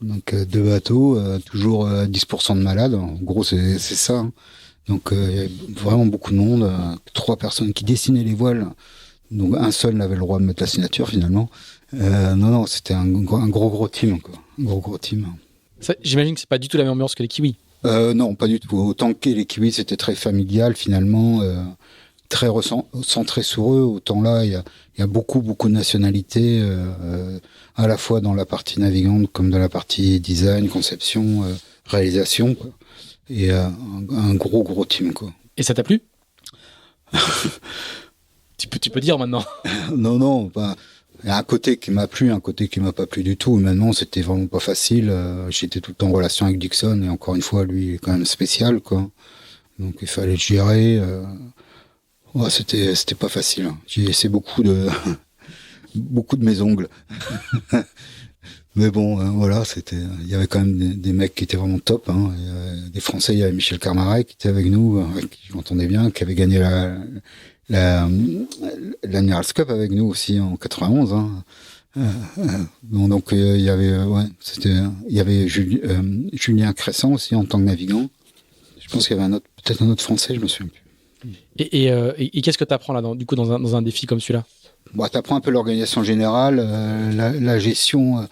S2: Donc 2 bateaux, toujours 10% de malades. En gros, c'est ça. Hein. Donc il y avait vraiment beaucoup de monde. 3 personnes qui dessinaient les voiles. Donc un seul n'avait le droit de mettre la signature, finalement. Non, c'était un gros team, quoi. Un gros team.
S1: Ça, j'imagine que c'est pas du tout la même ambiance que les kiwis.
S2: Non, pas du tout. Autant que les kiwis, c'était très familial, finalement, très centré sur eux. Autant là, il y a beaucoup de nationalités, à la fois dans la partie navigante comme dans la partie design, conception, réalisation, quoi. Et un gros team, quoi.
S1: Et ça t'a plu? Tu peux dire maintenant.
S2: Non, il y a un côté qui m'a plu, un côté qui m'a pas plu du tout. Maintenant, c'était vraiment pas facile. J'étais tout le temps en relation avec Dixon, et encore une fois, lui, il est quand même spécial, quoi. Donc, il fallait le gérer. Ouais, c'était pas facile. J'ai laissé beaucoup de mes ongles. Mais bon, voilà, il y avait quand même des mecs qui étaient vraiment top, hein. Des Français, il y avait Michel Carmarek qui était avec nous, avec qui je m'entendais bien, qui avait gagné l'Admirals Cup avec nous aussi en 91, hein. Donc il y avait Julien Crescent aussi en tant que navigant. Je pense qu'il y avait peut-être un autre Français, je me souviens plus.
S1: Et qu'est-ce que tu apprends là, dans un défi comme celui-là?
S2: Tu apprends un peu l'organisation générale, la gestion.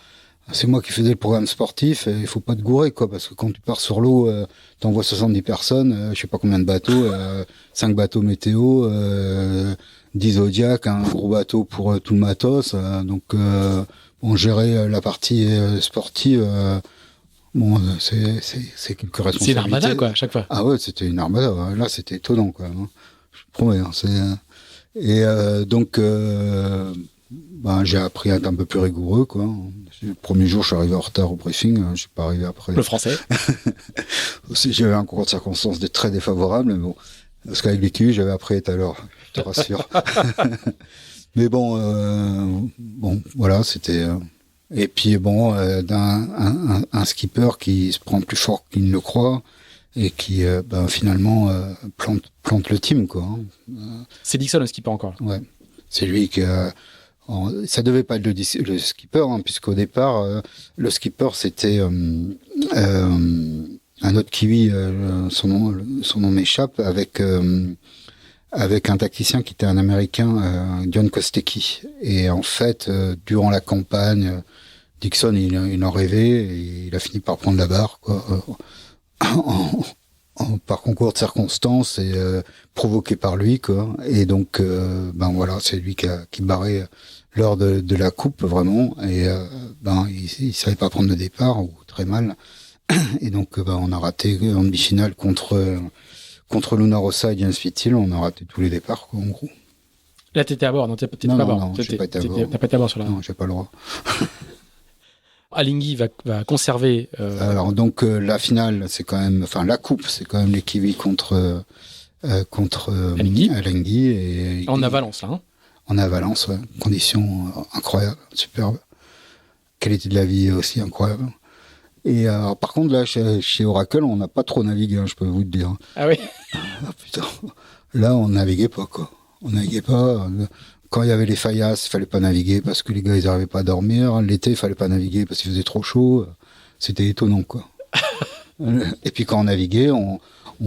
S2: C'est moi qui faisais le programme sportif, et il faut pas te gourer, quoi, parce que quand tu pars sur l'eau, t'envoies 70 personnes, je sais pas combien de bateaux, 5 bateaux météo, 10 Zodiac, un gros bateau pour tout le matos, donc on gérait la partie sportive. C'est quelques responsabilités.
S1: C'est une armada, quoi, à chaque fois.
S2: Ah ouais, c'était une armada. Là, c'était étonnant, quoi. Je promets. Donc, j'ai appris à être un peu plus rigoureux, quoi. Le premier jour, je suis arrivé en retard au briefing. Je suis pas arrivé après.
S1: Le français.
S2: Aussi, j'avais un concours de circonstances très défavorable, mais bon, parce qu'avec l'équipe, j'avais appris à être à l'heure. Je te rassure. Mais bon, voilà, c'était. Et puis un skipper qui se prend plus fort qu'il ne le croit et qui finalement plante le team, quoi.
S1: C'est Dixon le skipper encore.
S2: Ouais, c'est lui qui. Ça devait pas être le skipper, hein, puisqu'au départ le skipper c'était un autre kiwi, son nom m'échappe, avec un tacticien qui était un Américain, John Kostecki. Et en fait, durant la campagne, Dixon, il en rêvait, et il a fini par prendre la barre, quoi, par concours de circonstances, et provoqué par lui, quoi. Et donc, voilà, c'est lui qui barrait lors de la coupe, vraiment. Et il savait pas prendre le départ, ou très mal. Et donc, on a raté en demi-finale contre Luna Rossa et James Fittil, on a raté tous les départs, quoi, en gros.
S1: Là, t'étais à bord, non? T'étais pas à bord.
S2: Non, j'ai pas été à bord.
S1: T'as pas été à bord sur la.
S2: Non, j'ai pas le droit.
S1: Alinghi va conserver.
S2: Alors donc la finale, c'est quand même, la coupe, c'est quand même les Kiwis contre Alinghi, et
S1: en avalance là. Hein.
S2: En avalance, ouais. Conditions incroyables, superbes. Qualité de la vie aussi incroyable. Et par contre là, chez Oracle, on n'a pas trop navigué, hein, je peux vous le dire.
S1: Ah oui.
S2: Ah putain. Là, on naviguait pas, quoi. On naviguait pas. Quand il y avait les faillasses, il fallait pas naviguer parce que les gars, ils n'arrivaient pas à dormir. L'été, il fallait pas naviguer parce qu'il faisait trop chaud. C'était étonnant, quoi. Et puis quand on naviguait, on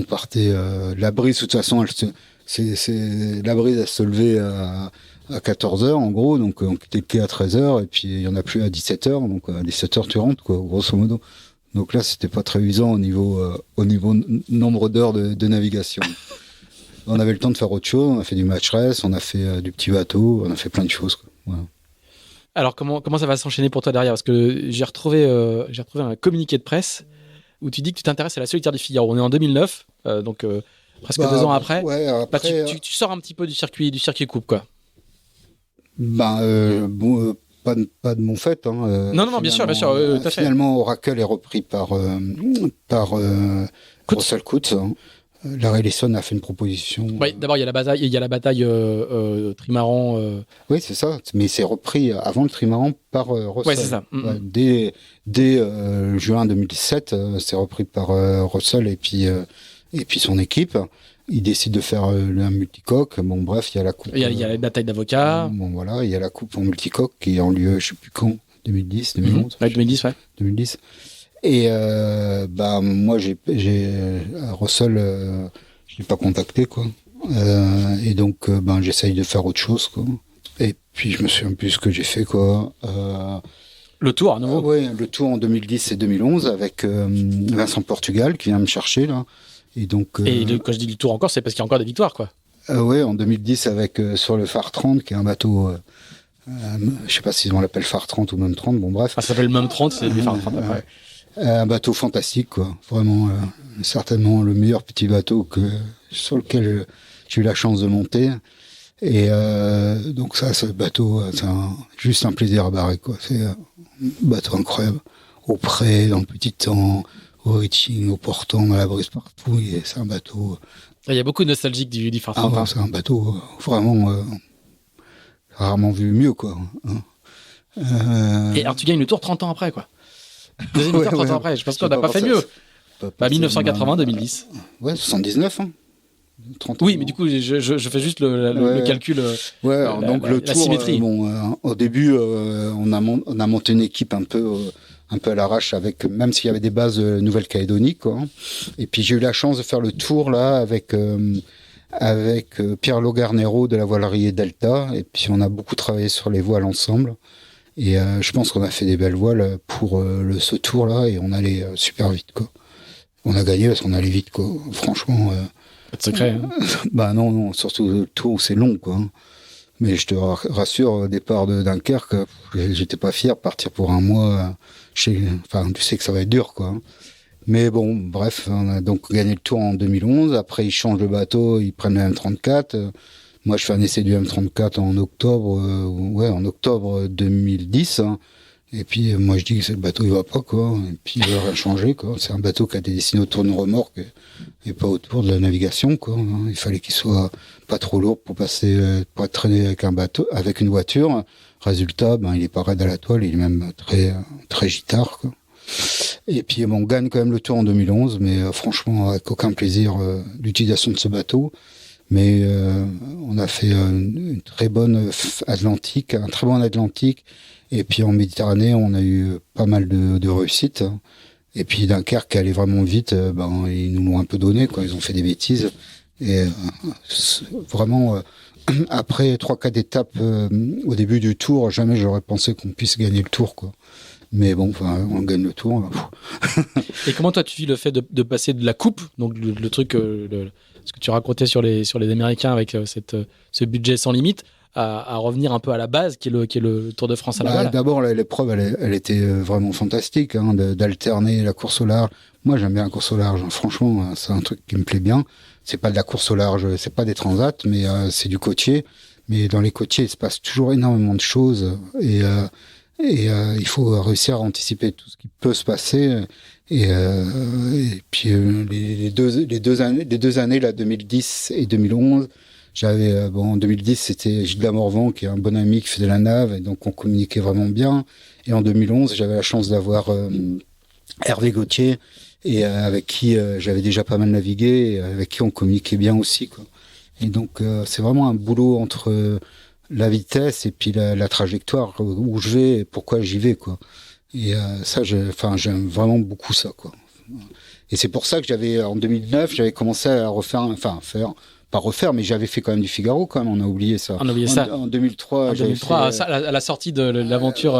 S2: partait. La brise, de toute façon, la brise, elle se levait à 14h, en gros. Donc on quittait le quai à 13h, et puis il y en a plus à 17h. Donc à 17h, tu rentres, quoi, grosso modo. Donc là, c'était pas très usant au niveau nombre d'heures de navigation. On avait le temps de faire autre chose, on a fait du match race, on a fait du petit bateau, on a fait plein de choses, quoi. Voilà.
S1: Alors comment ça va s'enchaîner pour toi derrière? Parce que j'ai retrouvé un communiqué de presse où tu dis que tu t'intéresses à la solitaire du Figaro. On est en 2009, donc presque 2 ans après.
S2: Ouais, après
S1: tu sors un petit peu du circuit coupe, quoi.
S2: Pas de mon fait. Hein,
S1: non, bien sûr.
S2: Finalement, Oracle est repris par Russell Coutts. Hein. Larry Ellison a fait une proposition.
S1: Oui, d'abord il y a la bataille trimaran.
S2: Oui, c'est ça. Mais c'est repris avant le trimaran par Russell.
S1: Oui, c'est ça.
S2: Ouais, dès juin 2017, c'est repris par Russell et puis son équipe. Il décide de faire un multicoque. Bon, bref, il y a la coupe.
S1: Il y a la bataille d'avocats.
S2: Bon, voilà, il y a la coupe en multicoque qui est en lieu, je sais plus quand, 2010, 2011.
S1: Ouais, 2010, ouais.
S2: 2010. Et moi, Russell, je l'ai pas contacté, quoi. Et donc, j'essaye de faire autre chose, quoi. Et puis, je me souviens plus ce que j'ai fait, quoi.
S1: Le tour, à nouveau.
S2: Oui, le tour en 2010 et 2011 avec Vincent Portugal qui vient me chercher, là. Et donc.
S1: Quand je dis le tour encore, c'est parce qu'il y a encore des victoires, quoi.
S2: Oui, en 2010 avec sur le Phare 30, qui est un bateau. Je sais pas si on l'appelle Phare 30 ou même 30. Bon, bref.
S1: Ça s'appelle même 30, c'est des Phare 30 après.
S2: Un bateau fantastique, quoi. Vraiment, certainement le meilleur petit bateau que sur lequel j'ai eu la chance de monter. Et donc ça, ce bateau, c'est juste un plaisir à barrer, quoi. C'est un bateau incroyable. Au près, dans le petit temps, au reaching, au portant, dans la brise partout. Et c'est un bateau...
S1: Il y a beaucoup de nostalgique du Farfentin.
S2: C'est un bateau vraiment rarement vu mieux, quoi.
S1: Et alors tu gagnes le Tour 30 ans après, quoi. Deuxième victoire 30 ans après. Je pense qu'on n'a pas fait mieux. 1980-2010.
S2: Ouais, 79, hein. 30 ans.
S1: Oui, mais du coup, je fais juste le calcul.
S2: Donc le
S1: la
S2: tour,
S1: symétrie.
S2: Au début, on a monté une équipe un peu à l'arrache, avec, même s'il y avait des bases Nouvelle-Calédonie, quoi. Et puis j'ai eu la chance de faire le tour là avec Pierre Logarnero de la voilerie Delta, et puis on a beaucoup travaillé sur les voiles ensemble. Et je pense qu'on a fait des belles voiles pour ce tour là, et on allait super vite, quoi. On a gagné parce qu'on allait vite, quoi. Franchement.
S1: Pas de secret. Hein.
S2: Bah non, surtout le tour, c'est long, quoi. Mais je te rassure, au départ de Dunkerque, j'étais pas fier de partir pour un mois. Enfin, tu sais que ça va être dur, quoi. Mais bon, bref, on a donc gagné le tour en 2011. Après, ils changent le bateau, ils prennent le M34. Moi, je fais un essai du M34 en octobre 2010. Hein. Et puis, moi, je dis que le bateau, il va pas, quoi. Et puis, il va rien changer, quoi. C'est un bateau qui a été destiné autour d'une remorque et pas autour de la navigation, quoi. Il fallait qu'il soit pas trop lourd pour pour être traîné avec une voiture. Résultat, il est pas raide à la toile, il est même très, très gitard, quoi. Et puis, on gagne quand même le tour en 2011, mais franchement, avec aucun plaisir, l'utilisation de ce bateau. Mais on a fait une très bonne Atlantique, un très bon Atlantique. Et puis en Méditerranée, on a eu pas mal de réussites. Et puis Dunkerque, qui allait vraiment vite, ils nous l'ont un peu donné, quoi. Ils ont fait des bêtises. Et vraiment, après 3-4 étapes au début du tour, jamais j'aurais pensé qu'on puisse gagner le tour, quoi. Mais bon, on gagne le tour.
S1: Et comment toi tu vis le fait de passer de la coupe, donc le truc, ce que tu racontais sur les Américains avec ce budget sans limite, à revenir un peu à la base, qui est le Tour de France à la voile.
S2: D'abord, l'épreuve, elle était vraiment fantastique, hein, d'alterner la course au large. Moi, j'aime bien la course au large. Franchement, c'est un truc qui me plaît bien. C'est pas de la course au large, c'est pas des transats, mais c'est du côtier. Mais dans les côtiers, il se passe toujours énormément de choses. Et il faut réussir à anticiper tout ce qui peut se passer. Et puis, les deux années, là, 2010 et 2011, en 2010, c'était Gilles Lamorvan, qui est un bon ami, qui faisait la nave, et donc on communiquait vraiment bien. Et en 2011, j'avais la chance d'avoir Hervé Gauthier, et avec qui j'avais déjà pas mal navigué, et avec qui on communiquait bien aussi, quoi. Et donc, c'est vraiment un boulot entre la vitesse et puis la trajectoire, où je vais et pourquoi j'y vais, quoi. Et ça, j'aime vraiment beaucoup ça, quoi. Et c'est pour ça que en 2009, j'avais commencé à pas refaire, mais j'avais fait quand même du Figaro, quand même, on a oublié ça. En 2003.
S1: En 2003, à la sortie de l'aventure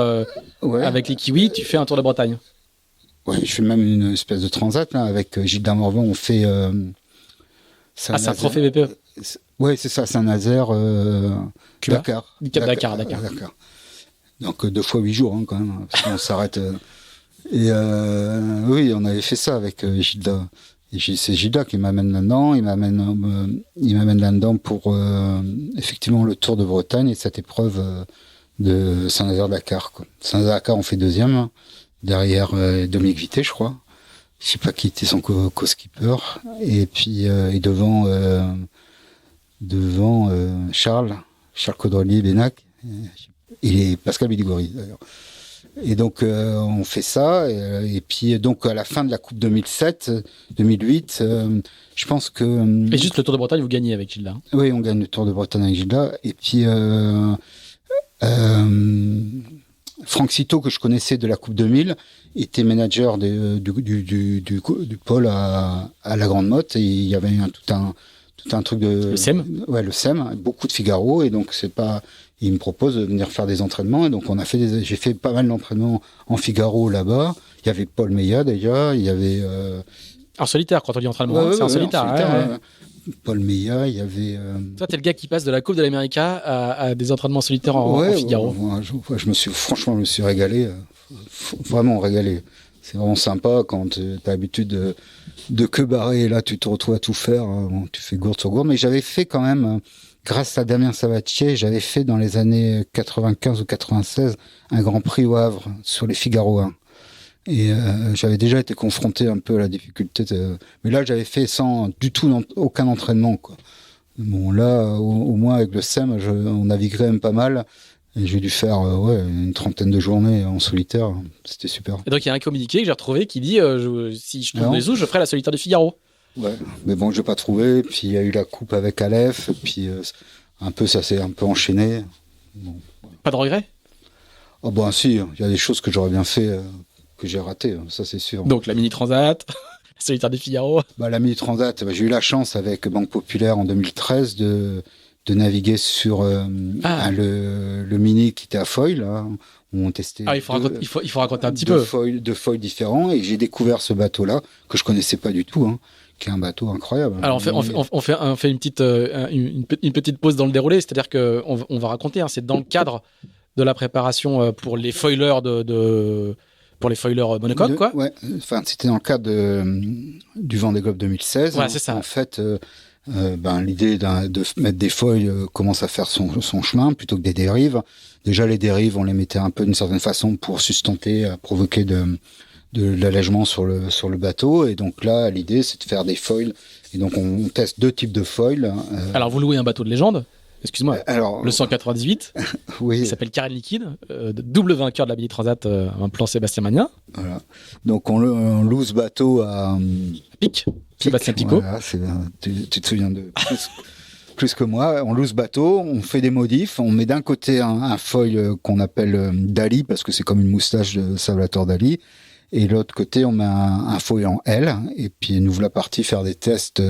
S1: avec les Kiwis, tu fais un Tour de Bretagne.
S2: Ouais, je fais même une espèce de transat, là, avec Gilles Damorvan, on fait...
S1: c'est un trophée BPE.
S2: Ouais, c'est ça, Saint-Nazaire, Dakar.
S1: Dakar.
S2: Donc 2 fois 8 jours, hein, quand même, parce qu'on s'arrête... Et oui, on avait fait ça avec Gilda. Et c'est Gilda qui m'amène là-dedans. Il m'amène là-dedans pour effectivement le Tour de Bretagne et cette épreuve de Saint-Nazaire-Dakar. Saint-Nazaire-Dakar, on fait deuxième, derrière Dominique Vittet, je crois. Je sais pas qui était son co-skipper. Et puis et devant Charles Caudrelier-Bénac et Pascal Biligori, d'ailleurs. Et donc on fait ça et puis donc à la fin de la Coupe 2008, je pense que
S1: et juste le Tour de Bretagne vous gagnez avec Gilda. Hein.
S2: Oui, on gagne le Tour de Bretagne avec Gilda et puis Franck Citeau, que je connaissais de la Coupe 2000, était manager du pôle à la Grande Motte, et il y avait tout un truc de...
S1: Le SEM.
S2: Ouais, le SEM, beaucoup de Figaro, et donc il me propose de venir faire des entraînements, et donc j'ai fait pas mal d'entraînements en Figaro là-bas. Il y avait Paul Meillat déjà, il y avait...
S1: En solitaire, quand on dit entraînement, c'est en solitaire. Ouais.
S2: Paul Meillat, il y avait...
S1: Toi, t'es le gars qui passe de la Coupe de l'América à des entraînements solitaires en Figaro.
S2: Je me suis régalé, vraiment régalé. C'est vraiment sympa quand tu as l'habitude de que barrer, et là tu te retrouves à tout faire, bon, tu fais gourde sur gourde. Mais j'avais fait quand même, grâce à Damien Sabatier, j'avais fait dans les années 95 ou 96 un Grand Prix au Havre sur les Figaro 1. Et j'avais déjà été confronté un peu à la difficulté. Mais là, j'avais fait sans du tout aucun entraînement, quoi. Bon, là, au moins avec le SEM, on naviguerait même pas mal. Et j'ai dû faire une trentaine de journées en solitaire. C'était super.
S1: Et donc, il y a un communiqué que j'ai retrouvé qui dit si je trouve les sous, je ferai la solitaire du Figaro.
S2: Ouais, mais bon, je n'ai pas trouvé. Puis il y a eu la coupe avec Aleph. Puis ça s'est un peu enchaîné. Bon.
S1: Pas de regret?
S2: Oh, ben si, il y a des choses que j'aurais bien fait, que j'ai ratées, ça c'est sûr.
S1: Donc la Mini Transat, la solitaire du Figaro.
S2: La Mini Transat, j'ai eu la chance avec Banque Populaire en 2013 de naviguer sur le Mini qui était à Foyle. Là, où on testait.
S1: Il faut raconter un petit
S2: deux
S1: peu.
S2: Deux foils différents, et j'ai découvert ce bateau-là que je connaissais pas du tout, qui est un bateau incroyable.
S1: Alors on fait une petite pause dans le déroulé, c'est-à-dire que on va raconter. C'est dans le cadre de la préparation pour les foilers pour les foilers monocoques, quoi.
S2: Ouais. Enfin, c'était dans le cadre du Vendée Globe 2016.
S1: Ouais, c'est ça.
S2: En fait. L'idée de mettre des foils commence à faire son chemin plutôt que des dérives. Déjà, les dérives, on les mettait un peu d'une certaine façon pour sustenter, provoquer de l'allègement sur le bateau. Et donc là, l'idée, c'est de faire des foils. Et donc, on teste 2 types de foils.
S1: Alors, vous louez un bateau de légende. Excuse-moi.
S2: Alors,
S1: le 198.
S2: Oui.
S1: Il s'appelle Carène Liquide, double vainqueur de la Mini Transat, un plan Sébastien Magnin.
S2: Voilà. Donc, on loue ce bateau à
S1: Pic. Sébastien Picot.
S2: Voilà, tu te souviens de plus que moi. On loue ce bateau, on fait des modifs, on met d'un côté un foil qu'on appelle Dali, parce que c'est comme une moustache de Salvatore Dali, et de l'autre côté, on met un foil en L, et puis nous voilà partis faire des tests.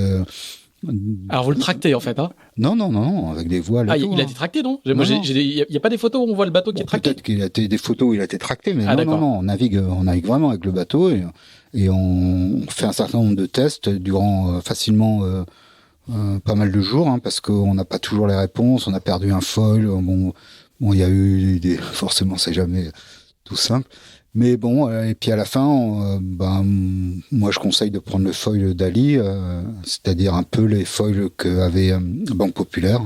S1: Alors vous le tractez en fait, hein?
S2: Non, avec des voiles.
S1: Il a été tracté, non? Il n'y a pas des photos où on voit le bateau qui est tracté?
S2: Peut-être qu'il y a des photos où il a été tracté, mais non, on navigue vraiment avec le bateau, et on fait un certain nombre de tests durant facilement pas mal de jours, parce qu'on n'a pas toujours les réponses, on a perdu un foil, il y a eu forcément, c'est jamais tout simple. Mais bon, et puis à la fin, moi je conseille de prendre le foil Dali, c'est-à-dire un peu les foils qu'avait Banque Populaire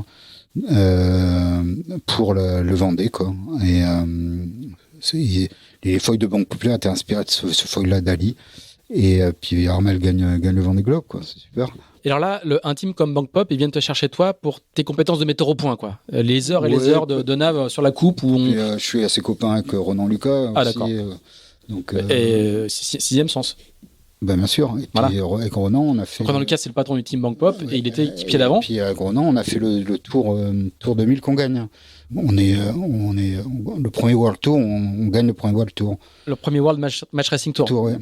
S2: pour le Vendée, quoi. Et les foils de Banque Populaire étaient inspirés de ce foil-là Dali. Et puis Armel gagne le Vendée Globe, quoi. C'est super.
S1: Et alors là, un team comme Bank Pop, ils viennent te chercher toi pour tes compétences de metteur au point, quoi. Les heures et les heures de nav sur la coupe où on...
S2: je suis assez copain avec Ronan Lucas.
S1: Ah,
S2: aussi,
S1: d'accord.
S2: Donc,
S1: et sixième sens.
S2: Bien sûr. Et puis avec Ronan, on a fait...
S1: Ronan Lucas, c'est le patron du team Bank Pop, et il était équipier d'avant.
S2: Et puis avec Ronan, on a fait le tour 2000 qu'on gagne. On est le premier World Tour, on gagne le premier World Tour.
S1: Le premier World Match Racing Tour.
S2: Ouais.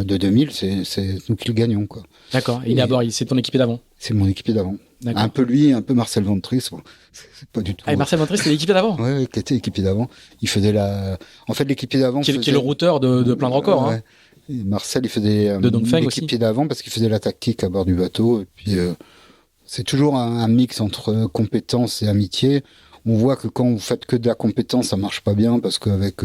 S2: De 2000, c'est nous qui le gagnons, quoi.
S1: D'accord. Il est à bord, c'est ton équipier d'avant.
S2: C'est mon équipier d'avant. Un peu lui, un peu Marcel Ventris. Bon, c'est pas du tout.
S1: Marcel Ventris, c'est l'équipier d'avant.
S2: Oui, qui était équipier d'avant. Il faisait en fait, l'équipier d'avant.
S1: Qui est le routeur de plein de records.
S2: Ouais. Et Marcel, il faisait l'équipier d'avant parce qu'il faisait la tactique à bord du bateau. Et puis, c'est toujours un mix entre compétence et amitié. On voit que quand vous faites que de la compétence, ça marche pas bien parce qu'avec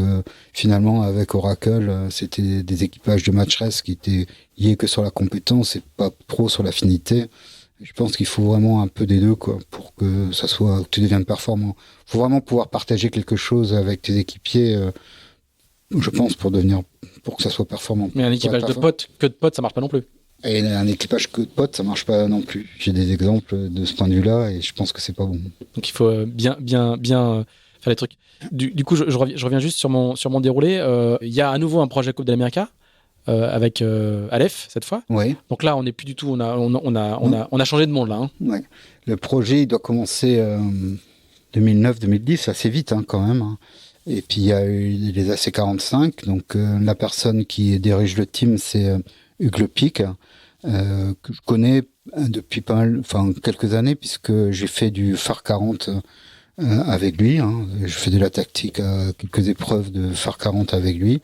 S2: finalement avec Oracle, c'était des équipages de match race qui étaient liés que sur la compétence et pas trop sur l'affinité. Je pense qu'il faut vraiment un peu des deux, quoi, pour que que tu deviennes performant. Il faut vraiment pouvoir partager quelque chose avec tes équipiers, je pense, pour que ça soit performant.
S1: Mais un équipage que de potes, ça marche pas non plus.
S2: Et un équipage que de potes, ça marche pas non plus. J'ai des exemples de ce point de vue-là et je pense que c'est pas bon.
S1: Donc il faut bien faire les trucs. Du coup, je reviens juste sur mon déroulé. Il y a à nouveau un projet Coupe de l'Amérique avec Aleph cette fois.
S2: Oui.
S1: Donc là, on n'est plus du tout. On a changé de monde là. Hein.
S2: Ouais. Le projet, il doit commencer 2009-2010, assez vite quand même. Et puis il y a eu les AC45. Donc la personne qui dirige le team, c'est Hugues Lepic, que je connais depuis quelques années, puisque j'ai fait du phare 40 avec lui. Je fais de la tactique à quelques épreuves de phare 40 avec lui.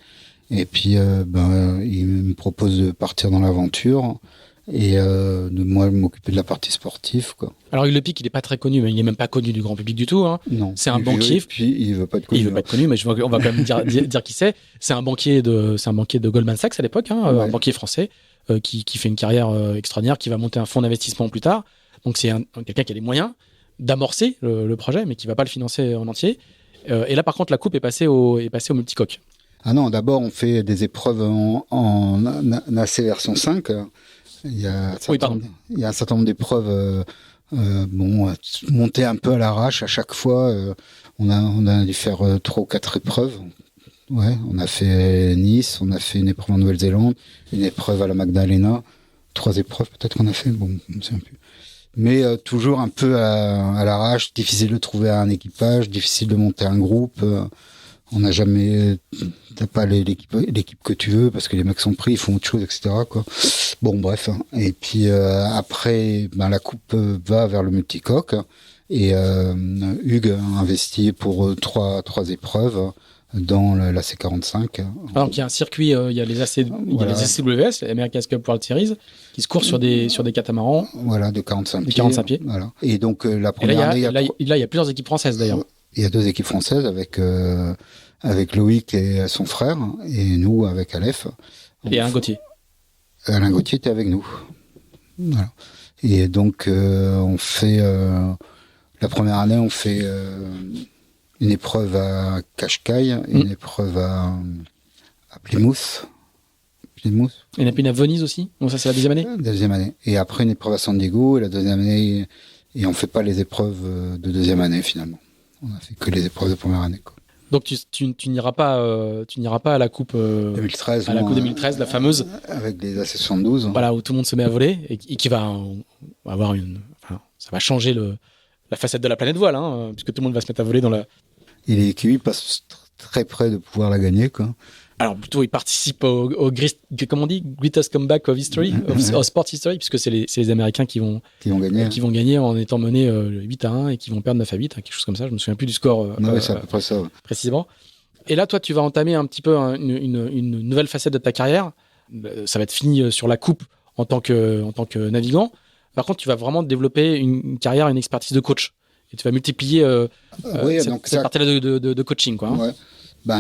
S2: Et puis, il me propose de partir dans l'aventure. et de moi m'occuper de la partie sportive, quoi.
S1: Alors Hugues Lepic, il est pas très connu, mais il est même pas connu du grand public du tout. Hein.
S2: Non.
S1: C'est un banquier.
S2: Puis il veut pas être connu.
S1: Il veut pas être connu, mais on va quand même dire qui c'est. C'est un banquier de Goldman Sachs à l'époque, hein, un banquier français qui fait une carrière extraordinaire, qui va monter un fonds d'investissement plus tard. Donc c'est quelqu'un qui a les moyens d'amorcer le projet, mais qui va pas le financer en entier. Et là, par contre, la coupe est passée au multicoque.
S2: Ah non, d'abord on fait des épreuves en AC version 5. Il y a un certain nombre d'épreuves, montées un peu à l'arrache à chaque fois. On a dû faire 3 ou 4 épreuves. Ouais, on a fait Nice, on a fait une épreuve en Nouvelle-Zélande, une épreuve à la Magdalena, 3 épreuves peut-être qu'on a fait. Bon, je ne sais plus. Mais toujours un peu à l'arrache, difficile de trouver un équipage, difficile de monter un groupe. On n'a jamais, t'as pas l'équipe que tu veux parce que les mecs sont pris, ils font autre chose, etc., quoi. Bon, bref. Et puis après, la coupe va vers le multicoque et Hugues a investi pour trois épreuves dans la C45.
S1: Alors qu'il y a un circuit, il y a les SCWS, les America's Cup World Series, qui se courent sur des catamarans.
S2: Voilà, de 45 pieds.
S1: 45 pieds.
S2: Voilà. Et donc la première année,
S1: il y a plusieurs équipes françaises d'ailleurs.
S2: Il y a 2 équipes françaises avec Loïc et son frère, et nous avec Aleph.
S1: Et Alain Gauthier.
S2: Alain Gauthier était avec nous. Voilà. Et donc, on fait... la première année, on fait une épreuve à Cascais, une épreuve à Plymouth.
S1: Il y en a une à Venise aussi. Donc ça, c'est la deuxième année.
S2: Deuxième année. Et après, une épreuve à San Diego, et la deuxième année... Et on fait pas les épreuves de deuxième année, finalement. On a fait que les épreuves de première année, quoi.
S1: Donc tu n'iras pas à la coupe
S2: 2013,
S1: à la coupe 2013, la fameuse
S2: avec les AC72.
S1: Voilà, où tout le monde se met à voler et qui va avoir ça va changer la facette de la planète voile, hein, puisque tout le monde va se mettre à voler dans la.
S2: Et les kiwis passent très près de pouvoir la gagner, quoi.
S1: Alors plutôt, ils participent au comment on dit, greatest comeback of history, of sport history, puisque c'est les Américains qui vont gagner en étant menés 8-1 et qui vont perdre 9-8, quelque chose comme ça. Je me souviens plus du score.
S2: C'est à peu près ça. Ouais.
S1: Précisément. Et là, toi, tu vas entamer un petit peu une nouvelle facette de ta carrière. Ça va être fini sur la coupe en tant que navigant. Par contre, tu vas vraiment développer une carrière, une expertise de coach. Et tu vas multiplier cette partie-là de coaching, quoi.
S2: Ouais.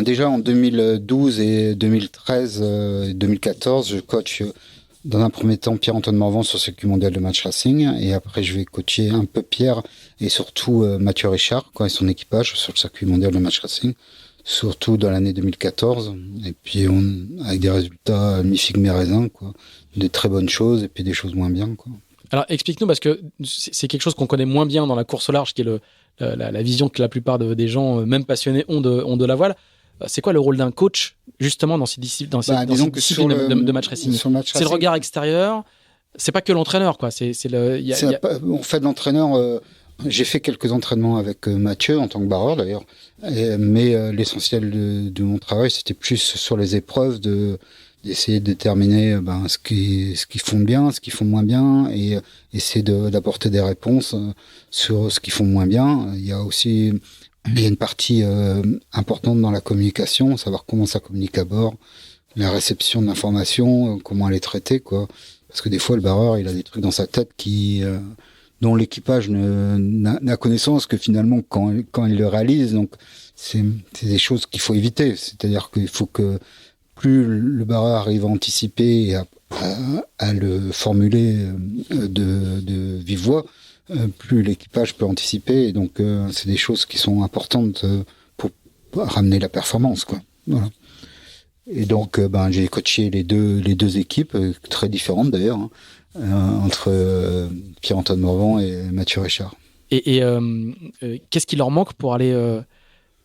S2: Déjà en 2012 et 2013 et 2014, je coach dans un premier temps Pierre-Antoine Morvan sur le circuit mondial de match racing, et après je vais coacher un peu Pierre et surtout Mathieu Richard et son équipage sur le circuit mondial de match racing, surtout dans l'année 2014, et puis avec des résultats mi-figue mi-raisin, quoi, des très bonnes choses et puis des choses moins bien, quoi.
S1: Alors explique-nous, parce que c'est quelque chose qu'on connaît moins bien dans la course au large, qui est la vision que la plupart des gens, même passionnés, ont de la voile. C'est quoi le rôle d'un coach, justement, dans ces disciplines de match racing? C'est le regard extérieur, c'est pas que l'entraîneur, quoi.
S2: On fait de l'entraîneur. J'ai fait quelques entraînements avec Mathieu en tant que barreur, d'ailleurs. Mais l'essentiel de mon travail, c'était plus sur les épreuves, d'essayer de déterminer ce qu'ils font bien, ce qu'ils font moins bien, et essayer d'apporter des réponses sur ce qu'ils font moins bien. Il y a une partie importante dans la communication, savoir comment ça communique à bord, la réception de l'information, comment elle est traitée, quoi. Parce que des fois, le barreur, il a des trucs dans sa tête dont l'équipage n'a connaissance que finalement quand il le réalise. Donc, c'est des choses qu'il faut éviter. C'est-à-dire qu'il faut que plus le barreur arrive à anticiper et à le formuler de vive voix, plus l'équipage peut anticiper, et donc c'est des choses qui sont importantes pour ramener la performance, quoi. Voilà. Et donc j'ai coaché les deux équipes très différentes d'ailleurs, entre Pierre-Antoine Morvan et Mathieu Richard.
S1: Et qu'est-ce qui leur manque pour aller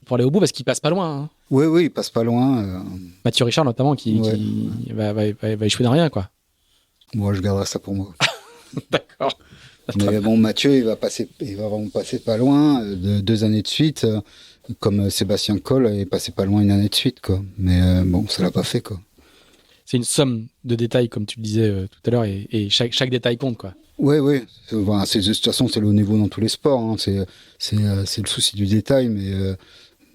S1: au bout, parce qu'ils passent pas loin, hein.
S2: Oui, ils passent pas loin.
S1: Mathieu Richard notamment qui va échouer dans rien, quoi.
S2: Moi, je garderai ça pour moi.
S1: D'accord.
S2: Mais bon, Mathieu, il va vraiment passer pas loin, 2 années de suite, comme Sébastien Coll est passé pas loin 1 année de suite, quoi. Mais ça l'a pas fait, quoi.
S1: C'est une somme de détails, comme tu le disais tout à l'heure, et chaque détail compte, quoi.
S2: Oui. De toute façon, c'est le haut niveau dans tous les sports, hein. C'est le souci du détail, mais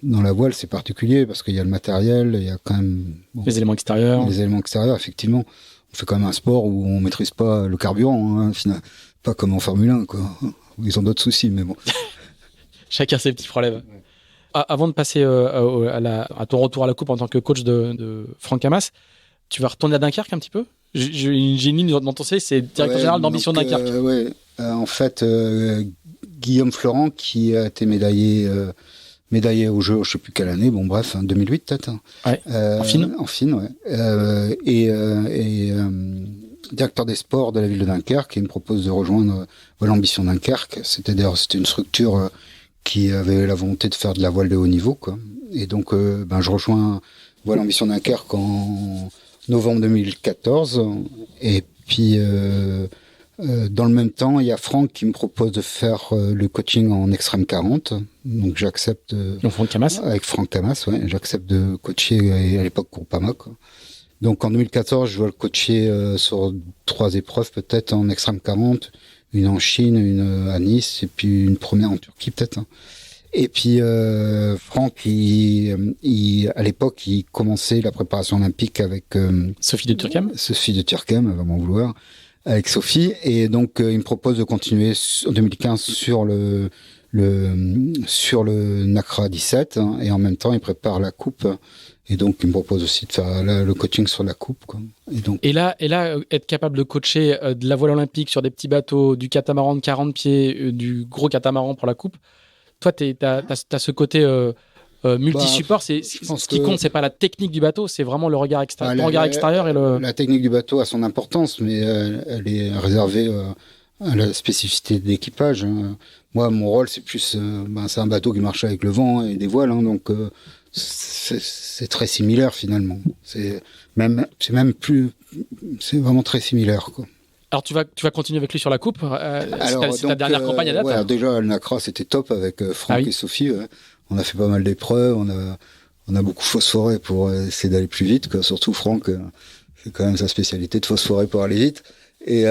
S2: dans la voile, c'est particulier parce qu'il y a le matériel, il y a quand même
S1: les éléments extérieurs.
S2: Les éléments extérieurs, effectivement. On fait quand même un sport où on maîtrise pas le carburant, hein, pas comme en Formule 1, quoi. Ils ont d'autres soucis, mais bon.
S1: Chacun ses petits problèmes. Ouais. Avant de passer à ton retour à la coupe en tant que coach de Franck Hamas, tu vas retourner à Dunkerque un petit peu? J'ai une ligne dans ton CV, c'est directeur général d'Ambition Dunkerque.
S2: En fait, Guillaume Florent, qui a été médaillé aux Jeux, je sais plus quelle année, bon bref, 2008 peut-être.
S1: Ouais, en Fine.
S2: En Fine, ouais. Directeur des sports de la ville de Dunkerque, et il me propose de rejoindre l'Ambition Dunkerque. C'était une structure qui avait la volonté de faire de la voile de haut niveau, quoi. Et donc, je rejoins l'Ambition Dunkerque en novembre 2014. Et puis, dans le même temps, il y a Franck qui me propose de faire le coaching en Extrême 40. Donc, j'accepte.
S1: Franck Hamas.
S2: Avec Franck Hamas, ouais. J'accepte de coacher à l'époque Groupama, quoi. Donc, en 2014, je dois le coacher sur 3 épreuves, peut-être en Extrême 40. Une en Chine, une à Nice, et puis une première en Turquie, peut-être. Et puis, Franck, à l'époque, il commençait la préparation olympique avec
S1: Sophie de Turckheim.
S2: Sophie de Turckheim, elle va m'en vouloir. Avec Sophie. Et donc, il me propose de continuer en 2015 sur le NACRA 17. Hein, et en même temps, il prépare la coupe. Et donc, il me propose aussi de faire le coaching sur la coupe, quoi. Et
S1: là, être capable de coacher de la voile olympique sur des petits bateaux, du catamaran de 40 pieds, du gros catamaran pour la coupe, toi, t'as ce côté multi-support. Ce qui compte, c'est pas la technique du bateau, c'est vraiment le regard extérieur.
S2: La technique du bateau a son importance, mais elle est réservée à la spécificité de l'équipage. Hein. Moi, mon rôle, c'est plus... c'est un bateau qui marche avec le vent et des voiles, hein, donc... c'est très similaire finalement. C'est vraiment très similaire, quoi.
S1: Alors tu vas continuer avec lui sur la coupe. C'est ta dernière campagne à date.
S2: Ouais, déjà le NACRA c'était top avec Franck et Sophie. Ouais. On a fait pas mal d'épreuves. On a beaucoup phosphoré pour essayer d'aller plus vite, quoi. Surtout Franck, c'est quand même sa spécialité de phosphorer pour aller vite. Et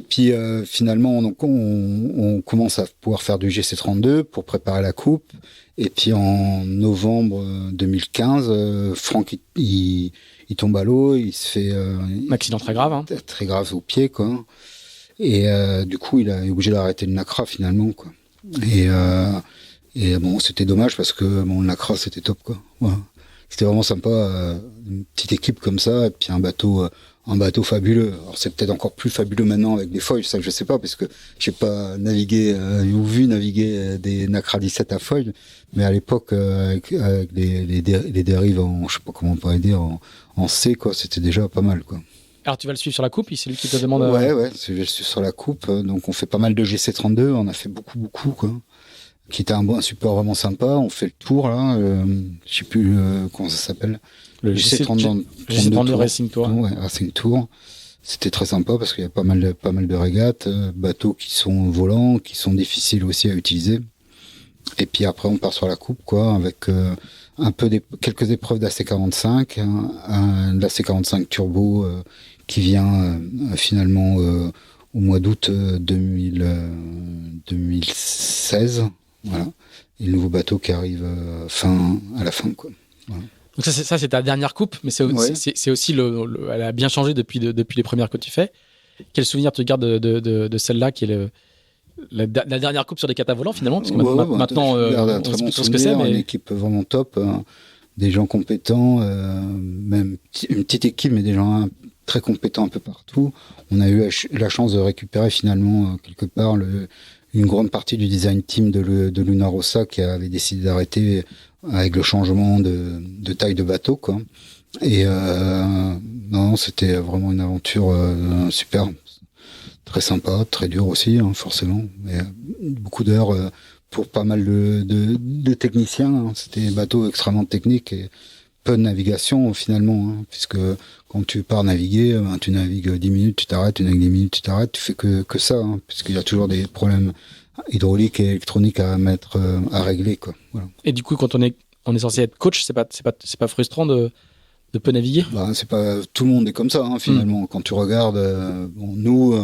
S2: puis finalement donc on commence à pouvoir faire du GC32 pour préparer la coupe. Et puis en novembre 2015, Franck il tombe à l'eau, il se fait
S1: un accident très grave, hein.
S2: Très grave au pied, quoi. Et du coup il est obligé d'arrêter le NACRA finalement, quoi. Et bon, c'était dommage parce que le NACRA c'était top, quoi. Ouais. C'était vraiment sympa, une petite équipe comme ça, et puis un bateau fabuleux. Alors c'est peut-être encore plus fabuleux maintenant avec des foils, ça je sais pas, parce que j'ai pas navigué ou vu naviguer des NACRA 17 à foils, mais à l'époque avec les dérives en, je sais pas comment on pourrait dire, en C, quoi, c'était déjà pas mal, quoi.
S1: Alors tu vas le suivre sur la coupe, c'est lui qui te demande.
S2: Ouais, je le suis sur la coupe, donc on fait pas mal de GC32, on a fait beaucoup, quoi. Qui était un support vraiment sympa. On fait le tour, là. Je sais plus comment ça s'appelle.
S1: Le GC32 Racing Tour.
S2: Ouais, Racing Tour. C'était très sympa parce qu'il y a pas mal de régates, bateaux qui sont volants, qui sont difficiles aussi à utiliser. Et puis après, on part sur la coupe, quoi, avec quelques épreuves d'AC45, l'AC45 Turbo qui vient finalement au mois d'août 2016. Voilà. Et le nouveau bateau qui arrive à la fin, quoi. Voilà.
S1: Donc ça c'est ta dernière coupe, mais c'est aussi elle a bien changé depuis les premières que tu fais. Quel souvenir tu gardes de celle-là qui est la dernière coupe sur des catavolants finalement, parce que maintenant
S2: on sait plus ce que c'est, mais une équipe vraiment top, des gens compétents, même une petite équipe, mais des gens très compétents un peu partout. On a eu la chance de récupérer finalement quelque part une grande partie du design team de Luna Rossa qui avait décidé d'arrêter avec le changement de taille de bateau, quoi. Et non, c'était vraiment une aventure super, très sympa, très dure aussi, hein, forcément, mais beaucoup d'heures pour pas mal de techniciens. Hein. C'était un bateau extrêmement technique et peu de navigation finalement, hein, puisque quand tu pars naviguer, tu navigues 10 minutes, tu t'arrêtes, tu navigues 10 minutes, tu t'arrêtes, tu fais que ça, hein, puisqu'il y a toujours des problèmes hydrauliques et électroniques à régler, quoi. Voilà. Et
S1: du coup, quand on est censé être coach, c'est pas frustrant de peu naviguer?
S2: C'est pas tout le monde est comme ça, hein, finalement. Quand tu regardes, nous,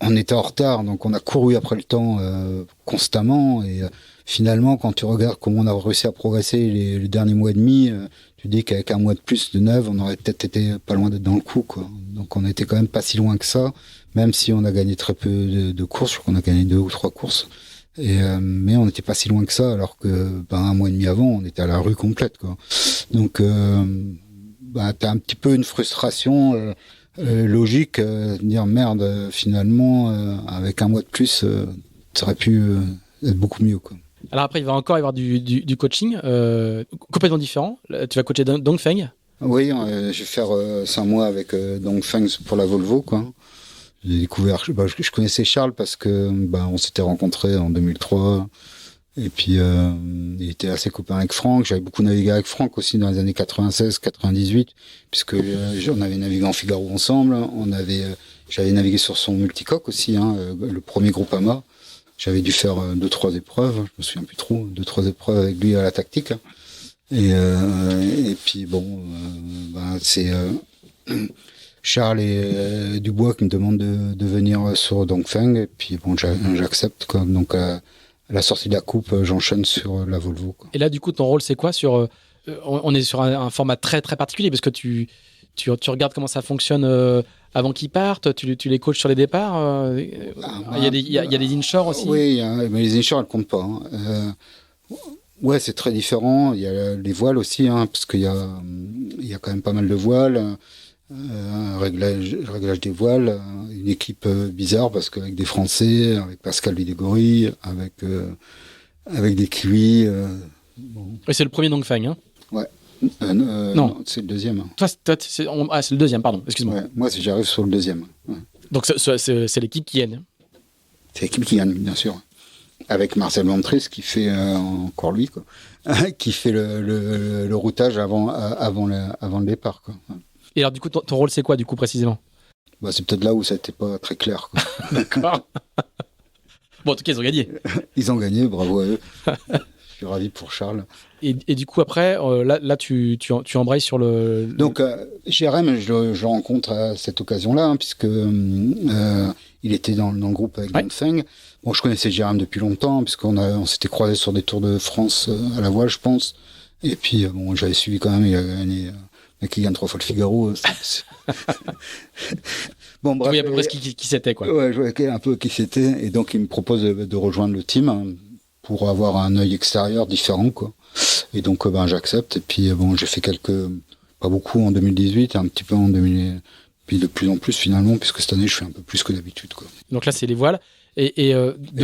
S2: on était en retard, donc on a couru après le temps constamment et finalement, quand tu regardes comment on a réussi à progresser les derniers mois et demi, tu dis qu'avec un mois de plus de neuf, on aurait peut-être été pas loin d'être dans le coup, quoi. Donc on était quand même pas si loin que ça, même si on a gagné très peu de courses. Je crois qu'on a gagné 2 ou 3 courses. Mais on n'était pas si loin que ça, alors que un mois et demi avant, on était à la rue complète, quoi. Donc t'as un petit peu une frustration logique, de dire merde, finalement, avec un mois de plus, ça aurait pu être beaucoup mieux, quoi.
S1: Alors après, il va encore y avoir du coaching complètement différent. Là, tu vas coacher Dongfeng.
S2: Oui, je vais faire 5 mois avec Dongfeng pour la Volvo, quoi. J'ai découvert, je connaissais Charles parce que on s'était rencontrés en 2003. Et puis, il était assez copain avec Franck. J'avais beaucoup navigué avec Franck aussi dans les années 96-98, puisque on avait navigué en Figaro ensemble. J'avais navigué sur son multicoque aussi, le premier Groupama. J'avais dû faire 2-3 épreuves, je me souviens plus trop, 2-3 épreuves avec lui à la tactique. Et puis c'est Charles et Dubois qui me demandent de venir sur Dongfeng. Et puis j'accepte, quoi. Donc à la sortie de la coupe, j'enchaîne sur la Volvo, quoi.
S1: Et là, du coup, ton rôle, c'est quoi sur on est sur un format très très particulier parce que tu regardes comment ça fonctionne avant qu'ils partent, tu les coaches sur les départs. Il y a des inshore aussi.
S2: Oui, mais les inshore, elles comptent pas. Ouais, c'est très différent. Il y a les voiles aussi, parce qu'il y a quand même pas mal de voiles. Un réglage des voiles, une équipe bizarre parce qu'avec des Français, avec Pascal Videgori, avec des Kiwis.
S1: Et c'est le premier Dongfeng, hein.
S2: Ouais. Non, c'est le deuxième.
S1: Toi, c'est le deuxième, pardon, excuse-moi.
S2: Ouais, moi, j'arrive sur le deuxième. Ouais.
S1: Donc c'est l'équipe qui gagne.
S2: C'est l'équipe qui gagne, bien sûr. Avec Marcel Ventris qui fait, encore lui, quoi, qui fait le routage avant le départ, quoi.
S1: Et alors, du coup, ton rôle, c'est quoi, du coup, précisément?
S2: C'est peut-être là où ça n'était pas très clair, quoi.
S1: D'accord. Bon, en tout cas, ils ont gagné.
S2: Ils ont gagné, bravo à eux. Je suis ravi pour Charles.
S1: Et du coup, après, là tu embrayes sur le...
S2: Donc, JRM, je le rencontre à cette occasion-là, puisque il était dans le groupe avec Dongfeng. Bon, je connaissais JRM depuis longtemps, puisqu'on s'était croisés sur des Tours de France à la voile, je pense. Et puis, j'avais suivi quand même, il a gagné... qui gagne 3 fois le Figaro.
S1: Bon, bref. Oui, à peu près qui c'était, quoi.
S2: Ouais, je voyais un peu qui c'était. Et donc, il me propose de rejoindre le team pour avoir un œil extérieur différent, quoi. Et donc, j'accepte. Et puis, j'ai fait pas beaucoup en 2018, un petit peu en 2000, puis de plus en plus finalement, puisque cette année, je fais un peu plus que d'habitude, quoi.
S1: Donc là, c'est les voiles. Et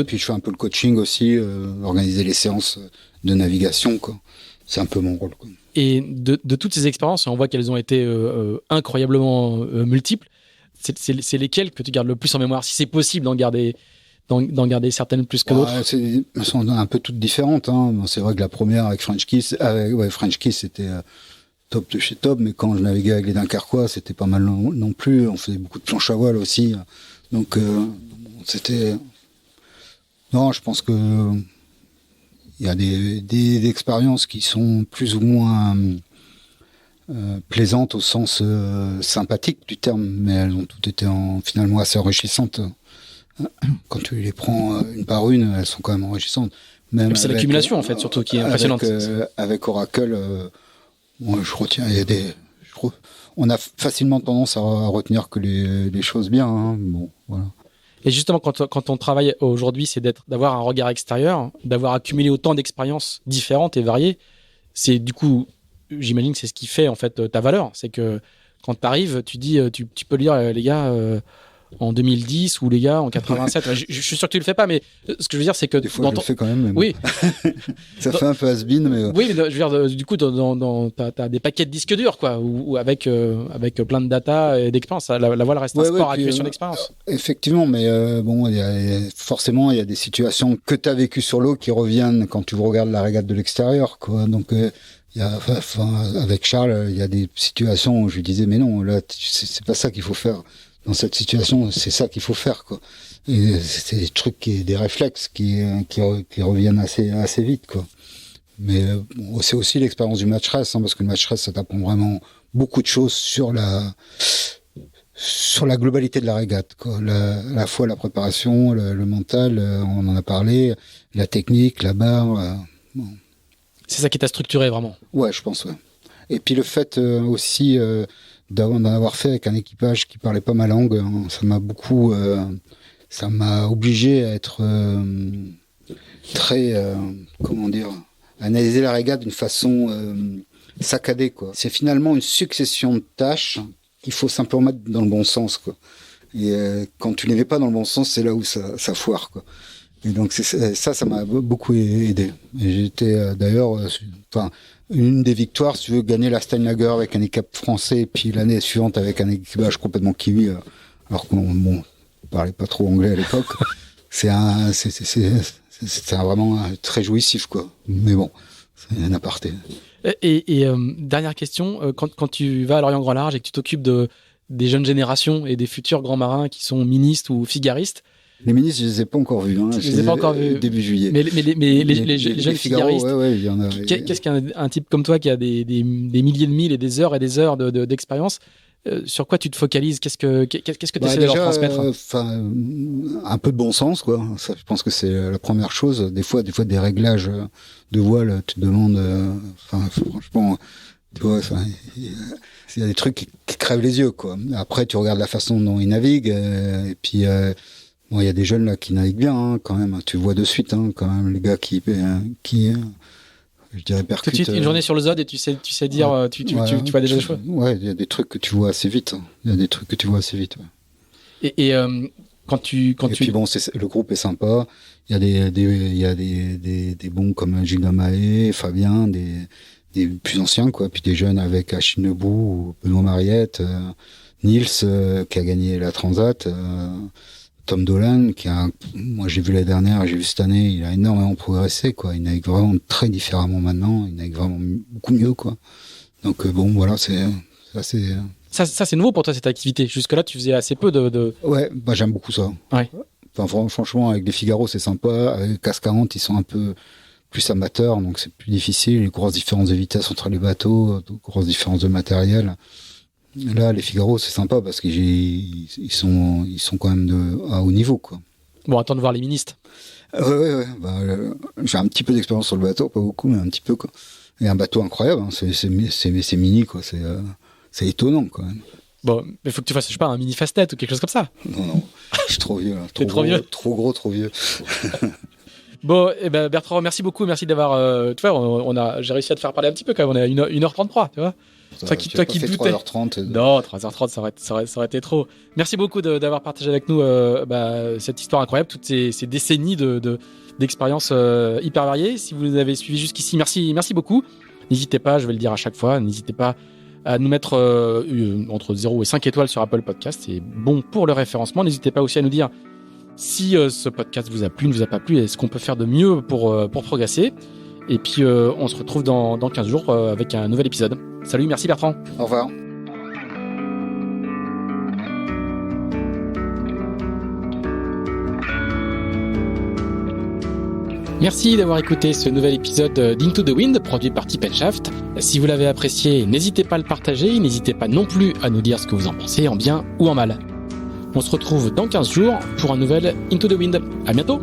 S2: puis, je fais un peu le coaching aussi, organiser les séances de navigation, quoi. C'est un peu mon rôle, quoi.
S1: Et de toutes ces expériences, on voit qu'elles ont été incroyablement multiples. C'est lesquelles que tu gardes le plus en mémoire, si c'est possible d'en garder certaines plus que d'autres?
S2: Elles sont un peu toutes différentes, C'est vrai que la première avec French Kiss, c'était top de chez top, mais quand je naviguais avec les Dunkerquois, c'était pas mal non plus. On faisait beaucoup de planches à voile aussi. Donc, c'était... Non, je pense que il y a des expériences qui sont plus ou moins plaisantes au sens sympathique du terme, mais elles ont toutes été finalement assez enrichissantes. Quand tu les prends une par une, elles sont quand même enrichissantes.
S1: Même c'est l'accumulation en fait, surtout qui est impressionnante.
S2: Avec Oracle, moi je retiens. On a facilement tendance à retenir que les choses bien. Bon, voilà.
S1: Et justement, quand on travaille aujourd'hui, c'est d'avoir un regard extérieur, d'avoir accumulé autant d'expériences différentes et variées. C'est du coup, j'imagine que c'est ce qui fait en fait ta valeur. C'est que quand tu arrives, tu dis, tu peux lire les gars en 2010 ou les gars en 87. Je suis sûr que tu le fais pas, mais ce que je veux dire, c'est que
S2: des fois je le fais quand même.
S1: Oui.
S2: Ça fait un peu has-been, mais
S1: oui, mais je veux dire, du coup, t'as des paquets de disques durs, quoi, ou avec plein de data et d'expérience. La voile reste un sport à accumulation d'expérience.
S2: Effectivement, mais forcément, il y a des situations que tu as vécues sur l'eau qui reviennent quand tu regardes la régate de l'extérieur, quoi. Donc avec Charles, il y a des situations où je lui disais, mais non, là, c'est pas ça qu'il faut faire. Dans cette situation, c'est ça qu'il faut faire, quoi. Et c'est des trucs des réflexes qui reviennent assez vite, quoi. Mais c'est aussi l'expérience du match race, parce que le match race, ça t'apprend vraiment beaucoup de choses sur sur la globalité de la régate, quoi. À la fois la préparation, le mental, on en a parlé, la technique, la barre. Bon.
S1: C'est ça qui t'a structuré vraiment.
S2: Ouais, je pense, ouais. Et puis le fait aussi d'en avoir fait avec un équipage qui parlait pas ma langue, ça m'a beaucoup, ça m'a obligé à être très, comment dire, analyser la régate d'une façon saccadée, quoi. C'est finalement une succession de tâches qu'il faut simplement mettre dans le bon sens, quoi. Et quand tu les mets pas dans le bon sens, c'est là où ça foire, quoi. Et donc ça m'a beaucoup aidé. Et j'étais d'ailleurs, une des victoires, si tu veux gagner la Steinlager avec un équipage français, et puis l'année suivante avec un équipage complètement kiwi, alors qu'on parlait pas trop anglais à l'époque. c'est vraiment très jouissif, quoi. Mais bon, c'est un aparté.
S1: Et dernière question, quand tu vas à Lorient Grand Large et que tu t'occupes des jeunes générations et des futurs grands marins qui sont ministres ou figaristes.
S2: Les ministres, je les ai pas encore vus. Hein.
S1: Je les ai pas encore vus.
S2: Début juillet.
S1: Mais les jeunes figaristes.
S2: Ouais, il y en a.
S1: Qu'est-ce qu'un type comme toi qui a des milliers de milles et des heures d'expérience, sur quoi tu te focalises? Qu'est-ce que tu essaies de leur transmettre?
S2: Un peu de bon sens, quoi. Ça, je pense que c'est la première chose. Des fois, des réglages de voile, tu te demandes. Franchement, tu vois, il y a des trucs qui crèvent les yeux, quoi. Après, tu regardes la façon dont ils naviguent, et puis. Bon, il y a des jeunes là qui naviguent bien, hein, quand même. Tu vois de suite, hein, quand même, les gars qui je dirais, percutent.
S1: Tout de suite, une journée sur le ZOD et tu sais dire, ouais, tu vois déjà des choses.
S2: Ouais, il y a des trucs que tu vois assez vite. Il y a des trucs que tu vois assez vite. Ouais.
S1: Et quand tu.
S2: Puis bon, le groupe est sympa. Il y a des bons comme Gilles Damaé, Fabien, des plus anciens, quoi. Puis des jeunes avec Achille Nebou ou Benoît Mariette, Nils qui a gagné la Transat. Tom Dolan, moi j'ai vu l'année dernière, j'ai vu cette année, il a énormément progressé, quoi. Il navigue vraiment très différemment maintenant, il navigue vraiment beaucoup mieux, quoi. Donc bon, voilà, c'est assez.
S1: Ça c'est nouveau pour toi, cette activité. Jusque-là, tu faisais assez peu de.
S2: Ouais, j'aime beaucoup ça.
S1: Ouais.
S2: Enfin, franchement, avec les Figaro, c'est sympa. Avec CAS 40, ils sont un peu plus amateurs, donc c'est plus difficile. Les grosses différences de vitesse entre les bateaux, grosses différences de matériel. Là, les Figaro, c'est sympa parce qu'ils sont quand même à haut niveau, quoi.
S1: Bon, attends de voir les ministres.
S2: Ouais. J'ai un petit peu d'expérience sur le bateau, pas beaucoup, mais un petit peu, quoi. Et un bateau incroyable, hein. C'est mini, quoi. C'est étonnant, quand même.
S1: Bon, mais faut que tu fasses, je sais pas, un mini Fastnet ou quelque chose comme ça.
S2: Non, je suis trop vieux. Là.
S1: Trop vieux.
S2: Trop gros, trop vieux.
S1: Bon, Bertrand, merci beaucoup, merci d'avoir. Tu vois, j'ai réussi à te faire parler un petit peu quand même. On est à 1h33, tu vois. Toi qui doutais.
S2: 3h30.
S1: Non, 3h30, ça aurait été trop. Merci beaucoup d'avoir partagé avec nous cette histoire incroyable, toutes ces décennies d'expériences hyper variées. Si vous nous avez suivis jusqu'ici, merci beaucoup. N'hésitez pas, je vais le dire à chaque fois, n'hésitez pas à nous mettre entre 0 et 5 étoiles sur Apple Podcast. C'est bon pour le référencement. N'hésitez pas aussi à nous dire si ce podcast vous a plu, ne vous a pas plu, et ce qu'on peut faire de mieux pour progresser. Et puis, on se retrouve dans 15 jours avec un nouvel épisode. Salut, merci Bertrand.
S2: Au revoir.
S1: Merci d'avoir écouté ce nouvel épisode d'Into the Wind, produit par Tip & Shaft. Si vous l'avez apprécié, n'hésitez pas à le partager, n'hésitez pas non plus à nous dire ce que vous en pensez, en bien ou en mal. On se retrouve dans 15 jours pour un nouvel Into the Wind. À bientôt!